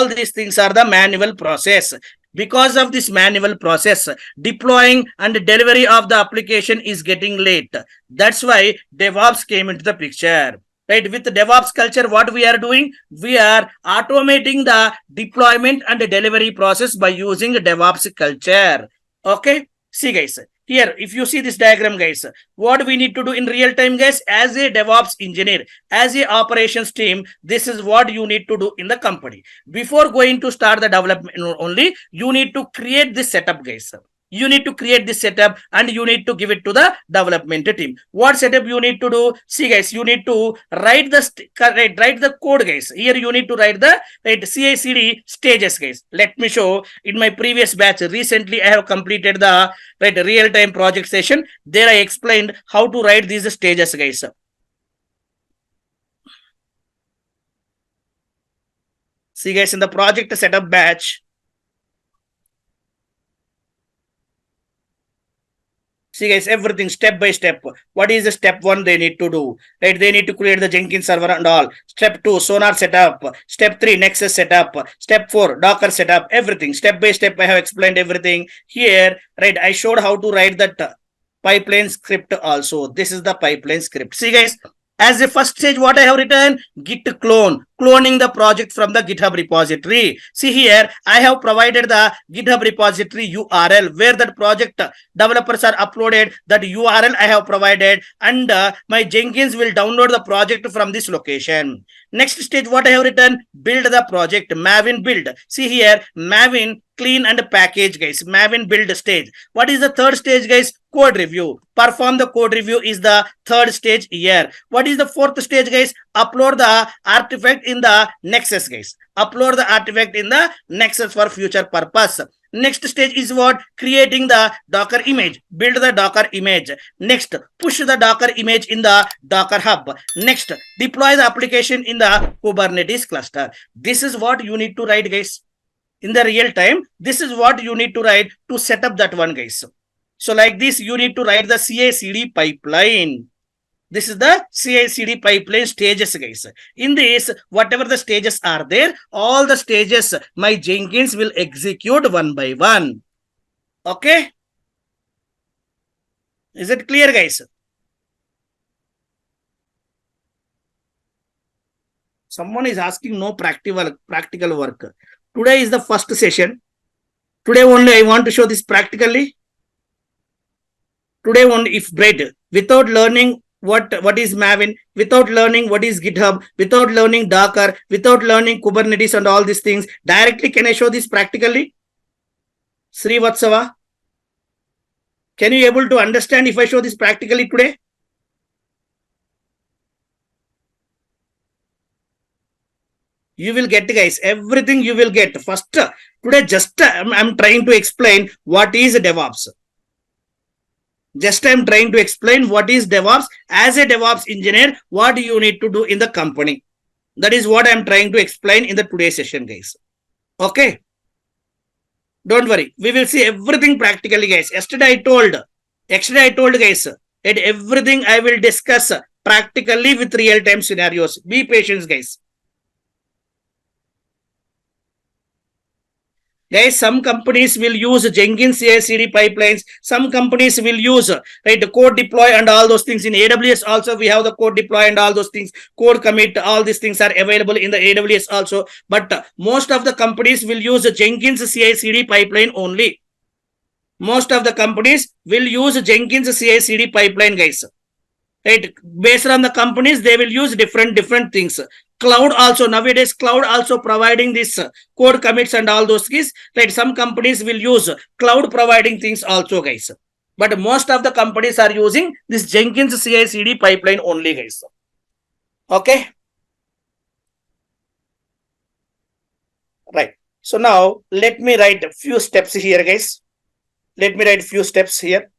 these things are the manual process. Because of this manual process, deploying and delivery of the application is getting late. That's why DevOps came into the picture. Right, with the DevOps culture, what we are doing, we are automating the deployment and the delivery process by using the DevOps culture. Okay, see, guys, here, if you see this diagram, guys, what we need to do in real time, guys, as a DevOps engineer, as a operations team, this is what you need to do in the company. Before going to start the development only, you need to create this setup, guys. You need to create this setup and you need to give it to the development team. What setup you need to do? See, guys, you need to write the code, guys. Here you need to write the CI/CD stages, guys. Let me show. In my previous batch, recently I have completed the real-time project session. There I explained how to write these stages, guys. See, guys, in the project setup batch, see, guys, everything step by step. What is the step 1 they need to do? Right, they need to create the Jenkins server and all. Step 2, Sonar setup. Step 3, Nexus setup. Step 4, Docker setup. Everything step by step. I have explained everything here. Right, I showed how to write that pipeline script also. This is the pipeline script. See, guys, as a first stage, what I have written, git clone, cloning the project from the GitHub repository. See here, I have provided the GitHub repository URL where that project developers are uploaded. That URL I have provided, and my Jenkins will download the project from this location. Next stage, what I have written, build the project, Maven build. See here, Maven clean and package, guys. Maven build stage. What is the third stage, guys? Code review. Perform the code review is the third stage here. What is the fourth stage, guys? Upload the artifact in the Nexus, guys. Upload the artifact in the Nexus for future purpose. Next stage is what? Creating the Docker image. Build the Docker image. Next, push the Docker image in the Docker Hub. Next, deploy the application in the Kubernetes cluster. This is what you need to write, guys. In the real time, this is what you need to write to set up that one, guys. So like this, you need to write the CI/CD pipeline. This is the CI/CD pipeline stages, guys. In this, whatever the stages are there, all the stages, my Jenkins will execute one by one. Okay? Is it clear, guys? Someone is asking no practical work. Today is the first session. Today only I want to show this practically. Today only, if bread, without learning what is Maven, without learning what is GitHub, without learning Docker, without learning Kubernetes and all these things, directly can I show this practically? Sri Vatsava, can you able to understand if I show this practically today? You will get, guys, everything you will get. First, today just I'm trying to explain what is DevOps. Just I'm trying to explain what is DevOps. As a DevOps engineer, what do you need to do in the company? That is what I'm trying to explain in the today's session, guys. Okay. Don't worry. We will see everything practically, guys. Yesterday I told, guys, that everything I will discuss practically with real-time scenarios. Be patient, guys. Guys, some companies will use Jenkins CI/CD pipelines. Some companies will use the code deploy and all those things. In AWS also we have the code deploy and all those things. Code commit, all these things are available in the AWS also. But most of the companies will use Jenkins CI/CD pipeline only. Most of the companies will use Jenkins CI/CD pipeline, guys. Right, based on the companies, they will use different things. Cloud also, nowadays cloud also providing this code commits and all those things. Right, some companies will use cloud providing things also, guys. But most of the companies are using this Jenkins CI/CD pipeline only, guys. Okay. Right. So now let me write a few steps here, guys. Let me write few steps here.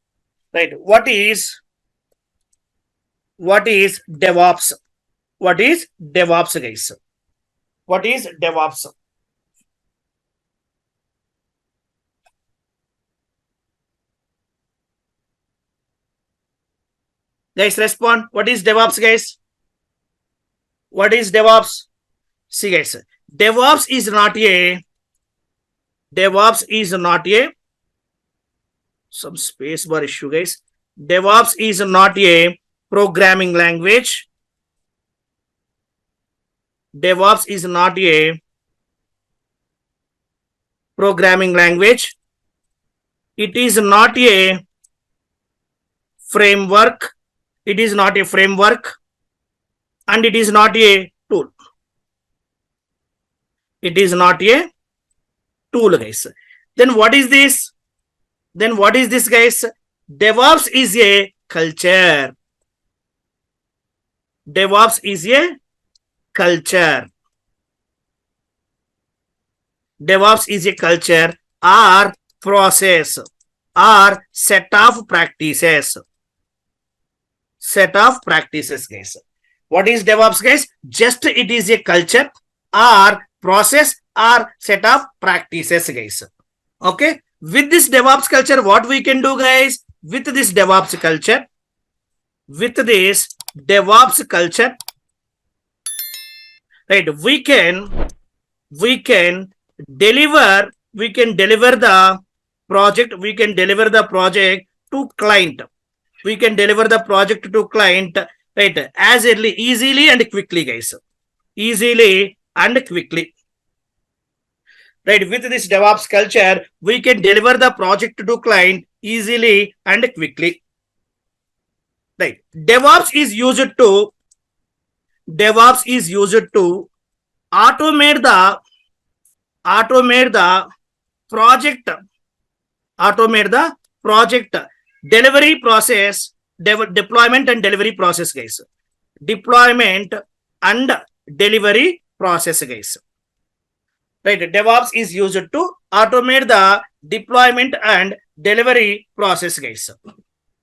Right. What is DevOps? What is DevOps, guys? What is DevOps? Guys, respond. What is DevOps, guys? What is DevOps? See, guys, DevOps is not a some space bar issue, guys. DevOps is not a programming language. DevOps is not a programming language. It is not a framework. It is not a framework. And it is not a tool. It is not a tool, guys. Then what is this? Guys? DevOps is a culture. DevOps is a culture. DevOps is a culture or process or set of practices. Set of practices, guys. What is DevOps, guys? Just it is a culture or process or set of practices, guys. Okay. With this DevOps culture, what we can do, guys? With this DevOps culture, right, we can deliver the project to client. We can deliver the project to client, right, as easily and quickly, guys. Easily and quickly. Right, with this DevOps culture, we can deliver the project to client easily and quickly. Right, DevOps is used to automate the project delivery process, deployment and delivery process, guys. Deployment and delivery process, guys. Right, DevOps is used to automate the deployment and delivery process, guys.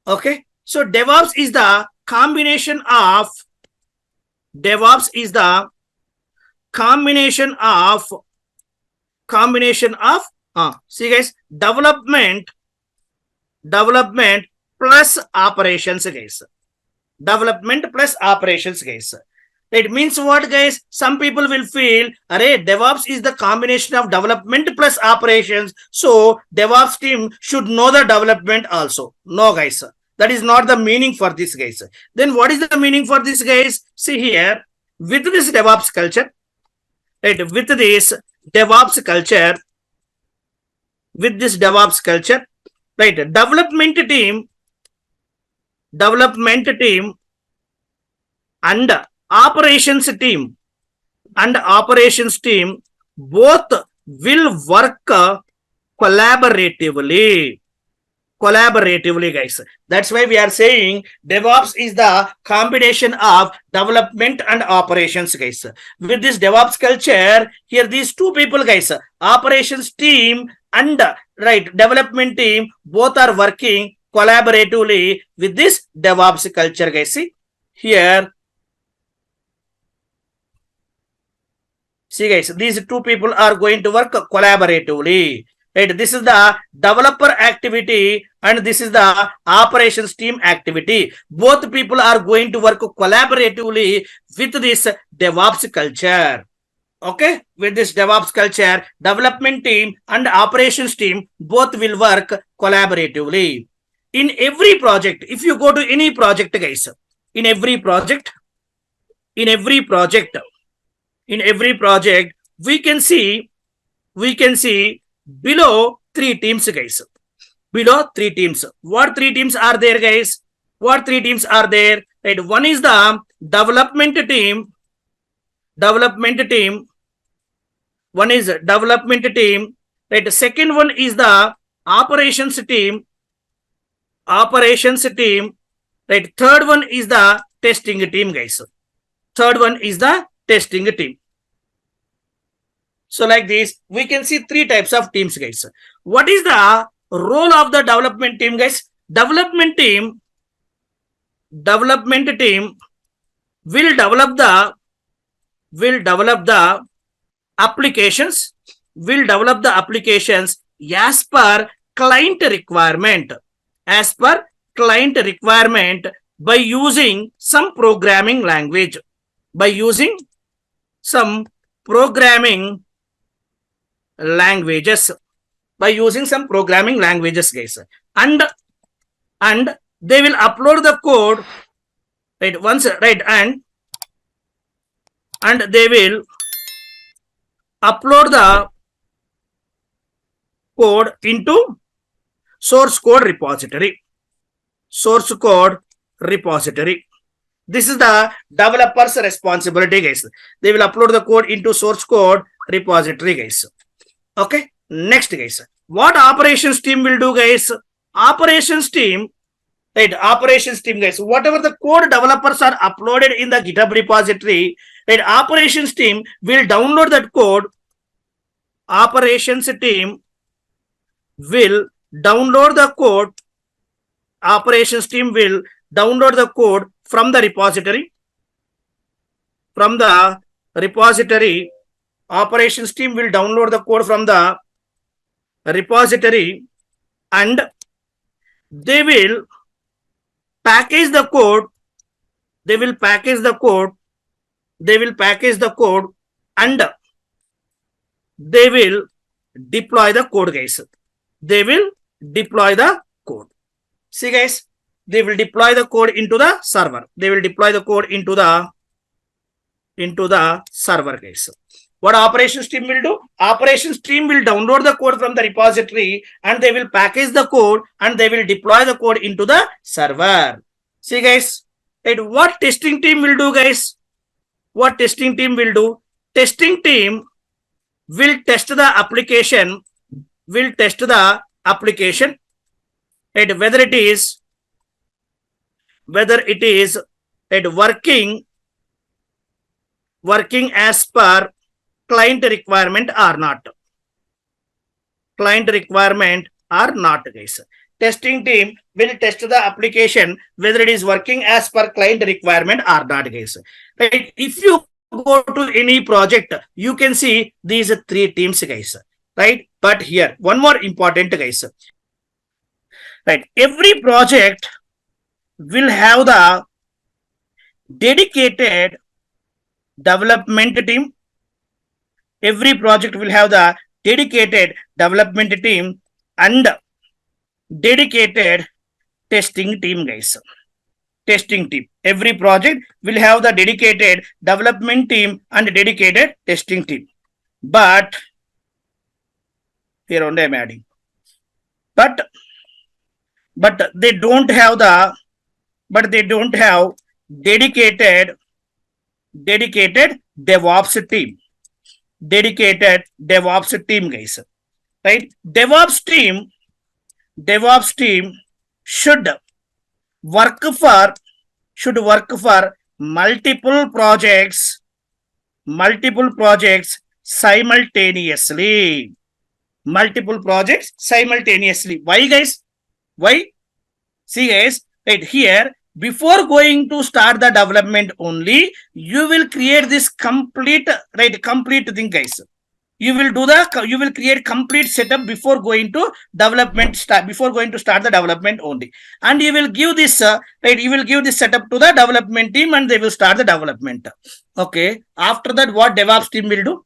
Okay, so DevOps is the combination of see, guys, development plus operations, guys. Development plus operations, guys. It means what, guys? Some people will feel, array, DevOps is the combination of development plus operations. So DevOps team should know the development also. No, guys. That is not the meaning for this, guys. Then what is the meaning for this, guys? See here, with this DevOps culture, right? With this DevOps culture, right? Development team and operations team both will work collaboratively, guys. That's why we are saying DevOps is the combination of development and operations, guys. With this DevOps culture, here these two people, guys, operations team and right development team, both are working collaboratively with this DevOps culture, guys. See here. See, guys, these two people are going to work collaboratively. Right? This is the developer activity and this is the operations team activity. Both people are going to work collaboratively with this DevOps culture. Okay, with this DevOps culture, development team and operations team both will work collaboratively. In every project, if you go to any project, guys, in every project, in every project, in every project, we can see below three teams, guys. Below three teams. What three teams are there, guys? What three teams are there? Right. One is the development team. Development team. One is development team. Right. Second one is the operations team. Operations team. Right. Third one is the testing team, guys. Third one is the testing team. So like this, we can see three types of teams, guys. What is the role of the development team, guys? Development team will develop the applications, as per client requirement, by using some programming language, guys, and they will upload the code, right? Once, right, and they will upload the code into source code repository. This is the developer's responsibility, guys. They will upload the code into source code repository, guys. Okay, next, guys, what operations team will do, guys? Operations team, guys, whatever the code developers are uploaded in the GitHub repository, right, operations team will download that code. Operations team will download the code. Operations team will download the code from the repository. Operations team will download the code from the repository, and they will package the code. And they will deploy the code, guys. See, guys, they will deploy the code into the server. Guys. What operations team will do? Operations team will download the code from the repository, and they will package the code, and they will deploy the code into the server. See, guys, right, what testing team will do, guys? Testing team will test the application. Right, whether it is right, working as per client requirement or not. Guys. Testing team will test the application whether it is working as per client requirement or not, guys. Right? If you go to any project, you can see these three teams, guys. Right? But here, one more important, guys. Right? Every project will have the dedicated development team. Every project will have the dedicated development team and dedicated testing team, guys. Every project will have the dedicated development team and dedicated testing team. But here only I'm adding. But they don't have dedicated DevOps team. Guys. Right? DevOps team should work for multiple projects simultaneously. Why, guys? Why? See, guys, right here, before going to start the development only, you will create this complete thing, guys. You will create complete setup before going to start the development only, and you will give this setup to the development team, and they will start the development. Okay, after that, what DevOps team will do?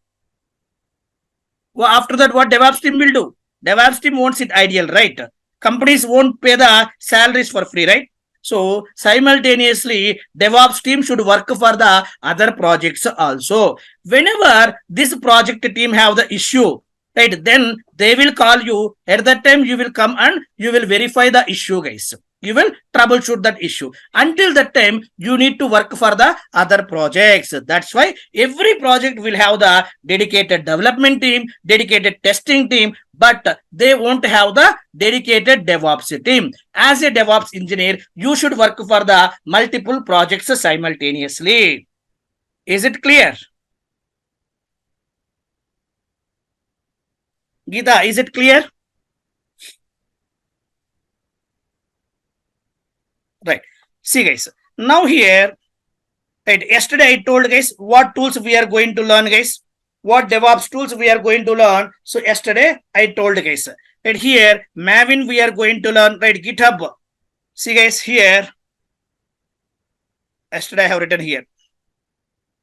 After that, what DevOps team will do? DevOps team won't sit ideal, right? Companies won't pay the salaries for free, right? So simultaneously, DevOps team should work for the other projects also. Whenever this project team have the issue, right, then they will call you. At that time, you will come and you will verify the issue, guys. You will troubleshoot that issue. Until that time, you need to work for the other projects. That's why every project will have the dedicated development team, dedicated testing team, but they won't have the dedicated DevOps team. As a DevOps engineer, you should work for the multiple projects simultaneously. Is it clear? Geeta, is it clear? Right. See, guys. Now here, right, yesterday I told guys what tools we are going to learn, guys. What DevOps tools we are going to learn. So yesterday I told guys. Right here, Maven we are going to learn. Right, GitHub. See, guys, here. Yesterday I have written here.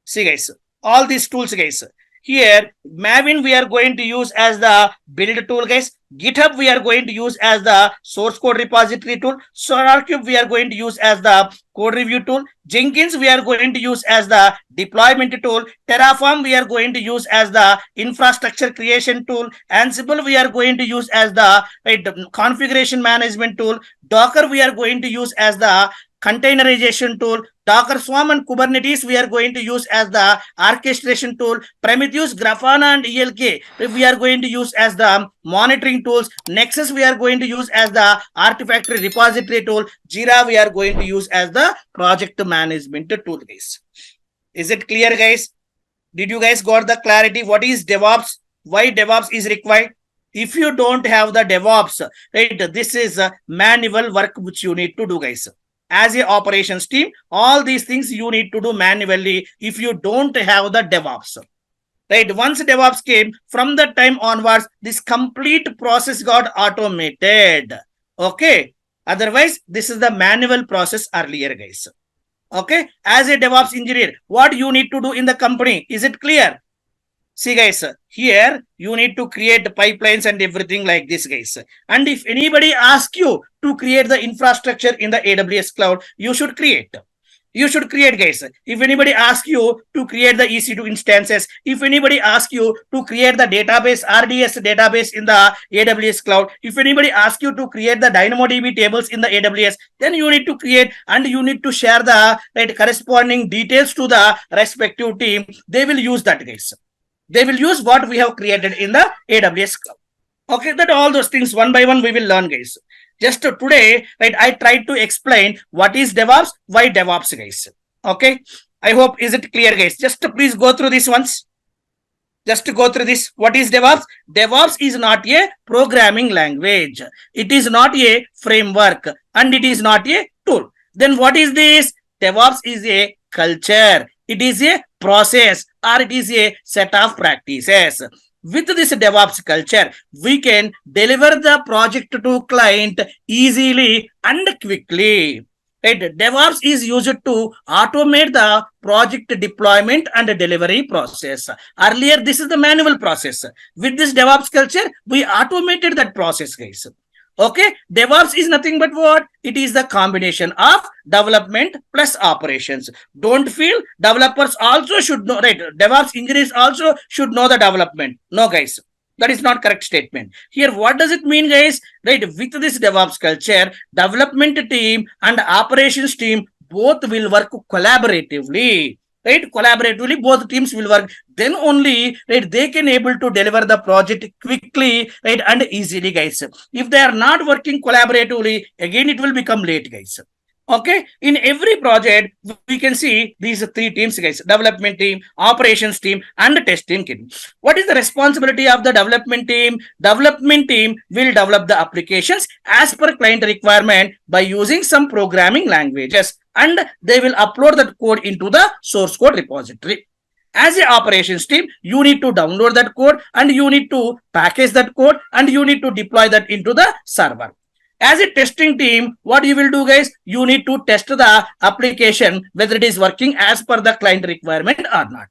See, guys, all these tools, guys. Here, Maven we are going to use as the build tool, guys. GitHub we are going to use as the source code repository tool. SonarQube we are going to use as the code review tool. Jenkins we are going to use as the deployment tool. Terraform we are going to use as the infrastructure creation tool. Ansible we are going to use as the configuration management tool. Docker we are going to use as the containerization tool. Docker Swarm and Kubernetes we are going to use as the orchestration tool. Prometheus, Grafana and ELK we are going to use as the monitoring tools. Nexus we are going to use as the artifactory repository tool. Jira we are going to use as the project management tool, guys. Is it clear, guys? Did you guys got the clarity? What is DevOps? Why DevOps is required? If you don't have the DevOps, right, this is a manual work which you need to do, guys. As a operations team, all these things you need to do manually if you don't have the DevOps. Right, once DevOps came, from that time onwards, this complete process got automated. Okay, otherwise, this is the manual process earlier, guys. Okay, as a DevOps engineer, what you need to do in the company? Is it clear? See, guys, here you need to create pipelines and everything like this, guys. And if anybody asks you to create the infrastructure in the AWS cloud, you should create. You should create, guys. If anybody asks you to create the EC2 instances, if anybody asks you to create the database, RDS database in the AWS cloud, if anybody asks you to create the DynamoDB tables in the AWS, then you need to create and you need to share the corresponding details to the respective team. They will use that, guys. They will use what we have created in the AWS cloud. Okay, that all those things one by one we will learn, guys. Just today, right, I tried to explain what is DevOps, why DevOps, guys. Okay, I hope is it clear, guys. Just please go through this once. Just to go through this, what is DevOps? DevOps is not a programming language. It is not a framework and it is not a tool. Then what is this? DevOps is a culture. It is a process or it is a set of practices. With this DevOps culture, we can deliver the project to client easily and quickly. Right? DevOps is used to automate the project deployment and delivery process. Earlier, this is the manual process. With this DevOps culture, we automated that process, guys. Okay, DevOps is nothing but what? It is the combination of development plus operations. Don't feel developers also should know, right? DevOps engineers also should know the development. No, guys, that is not correct statement. Here, what does it mean, guys? Right, with this DevOps culture, development team and operations team both will work collaboratively. Right, collaboratively, both teams will work. Then only, right, they can able to deliver the project quickly, right, and easily, guys. If they are not working collaboratively, again, it will become late, guys. Okay, in every project, we can see these three teams, guys: development team, operations team, and testing team. What is the responsibility of the development team? Development team will develop the applications as per client requirement by using some programming languages, and they will upload that code into the source code repository. As an operations team, you need to download that code and you need to package that code and you need to deploy that into the server. As a testing team, what you will do, guys? You need to test the application whether it is working as per the client requirement or not.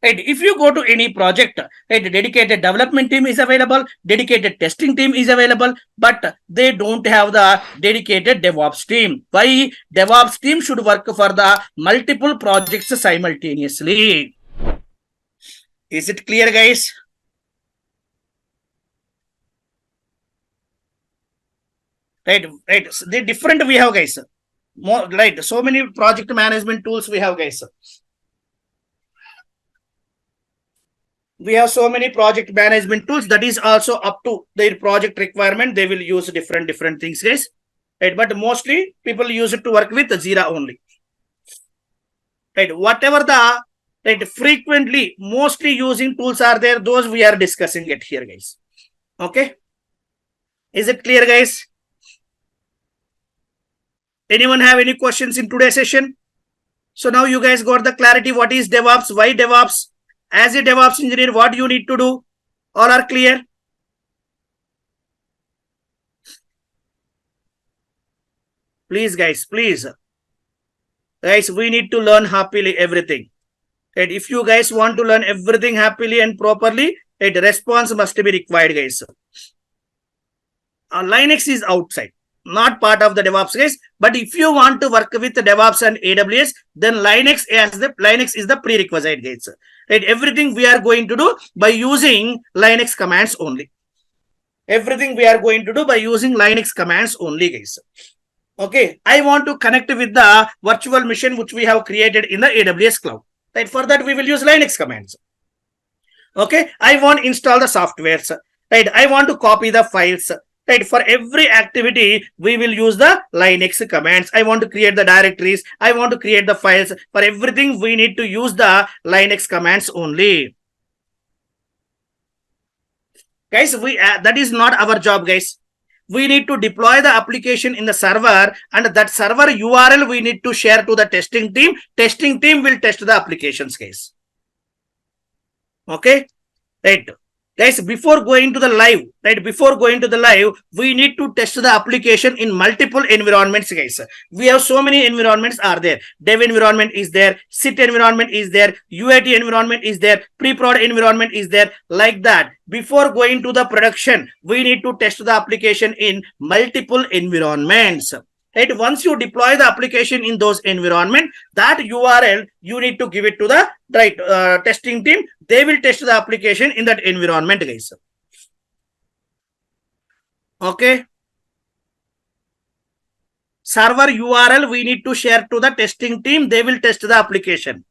Right, if you go to any project, right, dedicated development team is available, dedicated testing team is available, but they don't have the dedicated DevOps team. Why? DevOps team should work for the multiple projects simultaneously. Is it clear, guys? Right, right. So the different we have, guys. More right. So many project management tools we have, guys. We have so many project management tools that is also up to their project requirement. They will use different things, guys. Right, but mostly people use it to work with Jira only. Right, whatever the right frequently mostly using tools are there, those we are discussing it here, guys. Okay, is it clear, guys? Anyone have any questions in today's session? So now you guys got the clarity. What is DevOps? Why DevOps? As a DevOps engineer, what you need to do? All are clear? Please, guys, please. Guys, we need to learn happily everything. Right? If you guys want to learn everything happily and properly, right, response must be required, guys. Linux is outside, not part of the DevOps, guys. But if you want to work with DevOps and AWS, then Linux is the prerequisite, guys. Right? Everything we are going to do by using Linux commands only. Everything we are going to do by using Linux commands only, guys. Okay, I want to connect with the virtual machine which we have created in the AWS cloud. Right? For that, we will use Linux commands. Okay, I want to install the softwares. Right? I want to copy the files. Right? For every activity, we will use the Linux commands. I want to create the directories. I want to create the files. For everything, we need to use the Linux commands only. Guys, that is not our job, guys. We need to deploy the application in the server, and that server URL we need to share to the testing team. Testing team will test the applications, guys. Okay, right. Guys, before going to the live, we need to test the application in multiple environments, guys. We have so many environments are there. Dev environment is there, sit environment is there, UAT environment is there, pre-prod environment is there, like that. Before going to the production, we need to test the application in multiple environments. Right? Once you deploy the application in those environment, that URL you need to give it to the right testing team. They will test the application in that environment, guys. Okay. Server URL we need to share to the testing team. They will test the application.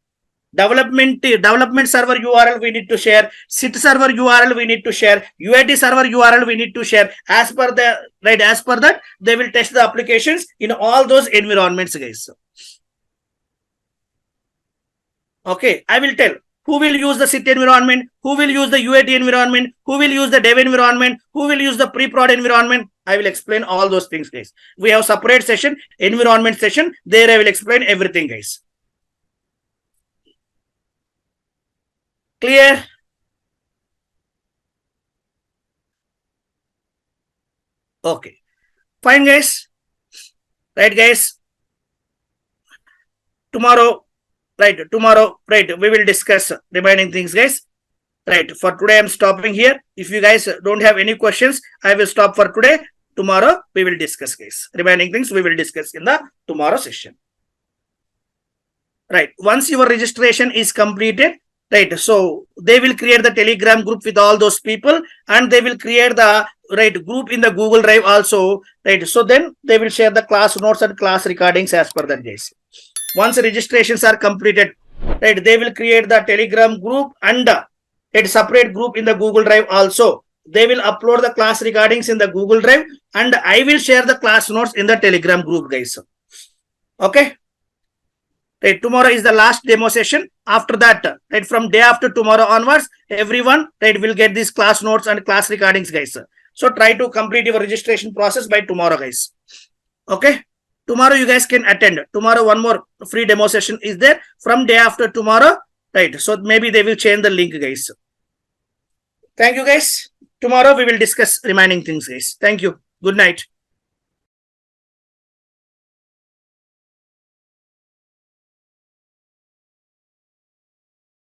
Development server URL we need to share. Sit server URL we need to share. UAT server URL we need to share. As per that, they will test the applications in all those environments, guys. Okay, I will tell who will use the sit environment, who will use the UAT environment, who will use the dev environment, who will use the pre-prod environment. I will explain all those things, guys. We have separate session, environment session. There I will explain everything, guys. Clear? Okay. Fine, guys. Right, guys. Tomorrow, right, we will discuss remaining things, guys. Right, for today, I'm stopping here. If you guys don't have any questions, I will stop for today. Tomorrow, we will discuss, guys. Remaining things we will discuss in the tomorrow session. Right, once your registration is completed, right, so they will create the Telegram group with all those people, and they will create the right group in the Google Drive also, right. So then they will share the class notes and class recordings as per that, guys. Once registrations are completed, right, they will create the Telegram group and a separate group in the Google Drive also. They will upload the class recordings in the Google Drive, and I will share the class notes in the Telegram group, guys. Okay. Right, tomorrow is the last demo session. After that, right, from day after tomorrow onwards, everyone, right, will get these class notes and class recordings, guys. So try to complete your registration process by tomorrow, guys. Okay. Tomorrow you guys can attend. Tomorrow one more free demo session is there. From day after tomorrow, right. So maybe they will change the link, guys. Thank you, guys. Tomorrow we will discuss remaining things, guys. Thank you. Good night.